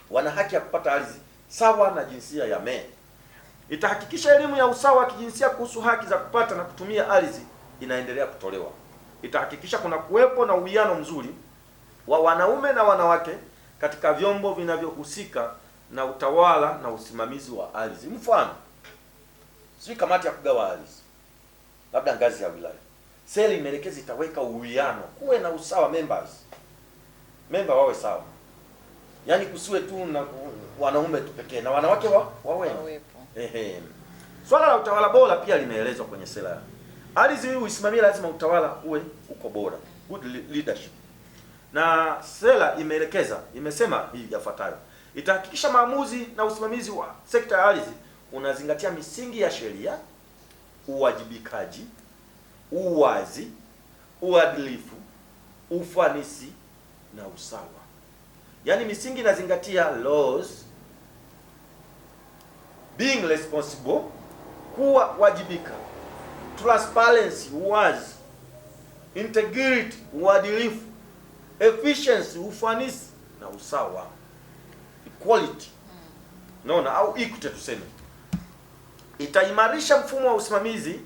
wana haki ya kupata ardhi sawa na jinsia ya me. Itahakikisha elimu ya usawa wa kijinsia kuhusu haki za kupata na kutumia ardhi inaendelea kutolewa. Itahakikisha kuna kuwepo na uwiano mzuri wa wanaume na wanawake katika vyombo vinavyohusika na utawala na usimamizi wa ardhi. Mfano, si kamati ya kugawa ardhi, labda ngazi ya wilaya. Sera imeelekeza itaweka uwiano, kuwe na usawa, member wawe sawa. Yaani kusiwe tu na wanaume tu pekee na wanawake wawepo. Swala la utawala bora pia limeelezwa kwenye sera. Ardhi hii uisimamie, lazima utawala uwe uko bora, good leadership. Na sera imeelekeza, imesema hii yafuatayo: itahakikisha maamuzi na usimamizi wa sekta ya ardhi unazingatia misingi ya sheria, uwajibikaji, uwazi, uadilifu, ufanisi na usawa. Yaani misingi inazingatia laws, being responsible, kuwa wajibika, transparency, uwazi, integrity, uadilifu, efficiency, ufanisi na usawa, equality, naona au equity tuseme. Itaimarisha mfumo wa usimamizi,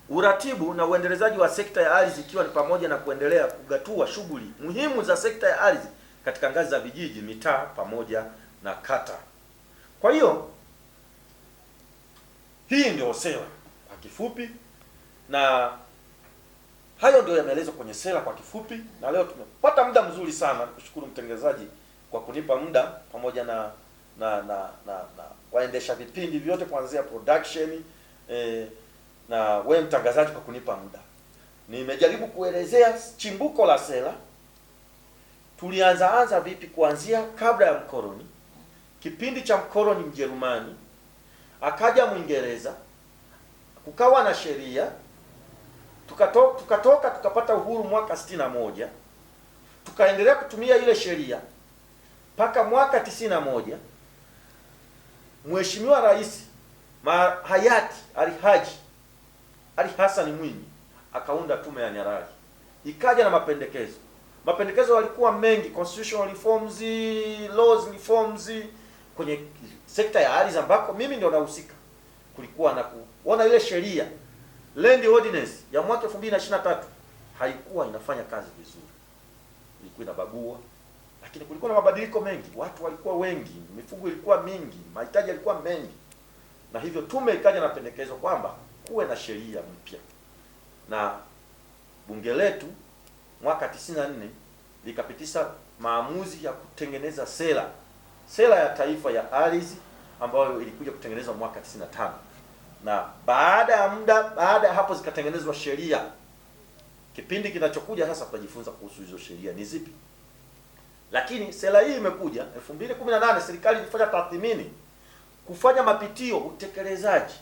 uratibu na uendelezaji wa sekta ya ardhi, ikiwa ni pamoja na kuendelea kugatua shughuli muhimu za sekta ya ardhi katika ngazi za vijiji, mitaa pamoja na kata. Kwa hiyo hii ndio sera kwa kifupi, na hayo ndio yameelezwa kwenye sera kwa kifupi. Na leo tumepata muda mzuri sana. Kushukuru mtengenezaji kwa kunipa muda, pamoja na waendesha vipindi vyote kuanzia production na wewe mtangazaji kwa kunipa muda. Nimejaribu kuelezea chimbuko la sera, tulianza vipi kuanzia kabla ya mkoloni, kipindi cha mkoloni Mjerumani, akaja Mwingereza, kukawa na sheria, tukatoka tukapata uhuru mwaka 61, tukaendelea kutumia ile sheria mpaka mwaka 91. Mheshimiwa Rais hayati Ali Hassan Mwinyi akaunda tume ya Nyalali, ikaja na mapendekezo yalikuwa mengi, constitutional reforms, laws reforms kwenye sekta ya ardhi ambako mimi ndio nahusika. Kulikuwa na kuona ile sheria Land Ordinance ya mwaka 2023 haikuwa inafanya kazi vizuri, ilikuwa inabagua, lakini kulikuwa na mabadiliko mengi, watu walikuwa wengi, mifugo ilikuwa mingi, mahitaji yalikuwa mengi, na hivyo tume ikaja na pendekezo kwamba kuwe na sheria mpya, na bunge letu mwaka 94 likapitisha maamuzi ya kutengeneza sera ya taifa ya ardhi ambayo ilikuja kutengenezwa mwaka 95. Na baada ya hapo zikatengenezwa sheria. Kipindi kinachokuja sasa tutajifunza kuhusu hizo sheria ni zipi. Lakini sera hii imekuja 2018, serikali ilifanya tathmini, kufanya mapitio, utekelezaji,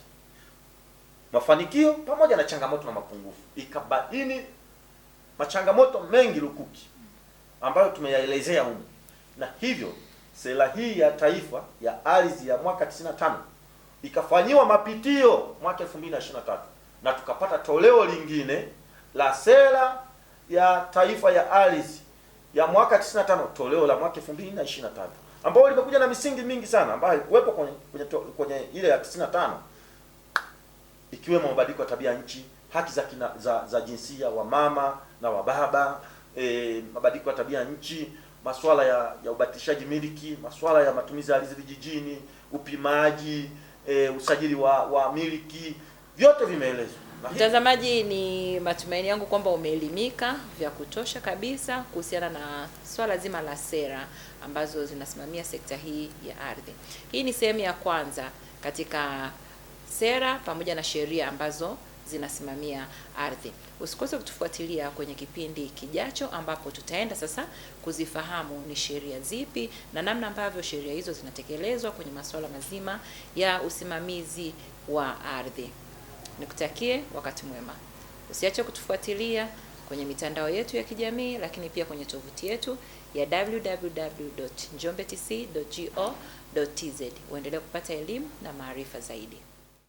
mafanikio pamoja na changamoto na mapungufu. Ikabaini machangamoto mengi lukuki ambayo tumeyaelezea huko. Na hivyo sera hii ya taifa ya ardhi ya mwaka 95 ikafanyiwa mapitio mwaka 2023, na tukapata toleo lingine la sera ya taifa ya ardhi ya mwaka 95, toleo la mwaka 2025, ambao limekuja na misingi mingi sana ambayo haikuwepo kwenye ile ya 95, ikiwemo mabadiliko ya tabia nchi, haki za jinsia wa mama na wa baba, mabadiliko ya tabia nchi, masuala ya ubadilishaji miliki, masuala ya matumizi ya ardhi vijijini, upimaji, usajili wa miliki, vyote vimeelezwa. Mtazamaji, ni matumaini yangu kwamba umeelimika vya kutosha kabisa kuhusiana na swala zima la sera ambazo zinasimamia sekta hii ya ardhi. Hii ni sehemu ya kwanza katika sera pamoja na sheria ambazo zinasimamia ardhi. Usikose kutufuatilia kwenye kipindi kijacho, ambapo tutaenda sasa kuzifahamu ni sheria zipi na namna ambavyo sheria hizo zinatekelezwa kwenye masuala mazima ya usimamizi wa ardhi. Nikutakie wakati mwema. Usiache kutufuatilia kwenye mitandao yetu ya kijamii, lakini pia kwenye tovuti yetu ya www.njombetc.go.tz. Uendelee kupata elimu na maarifa zaidi.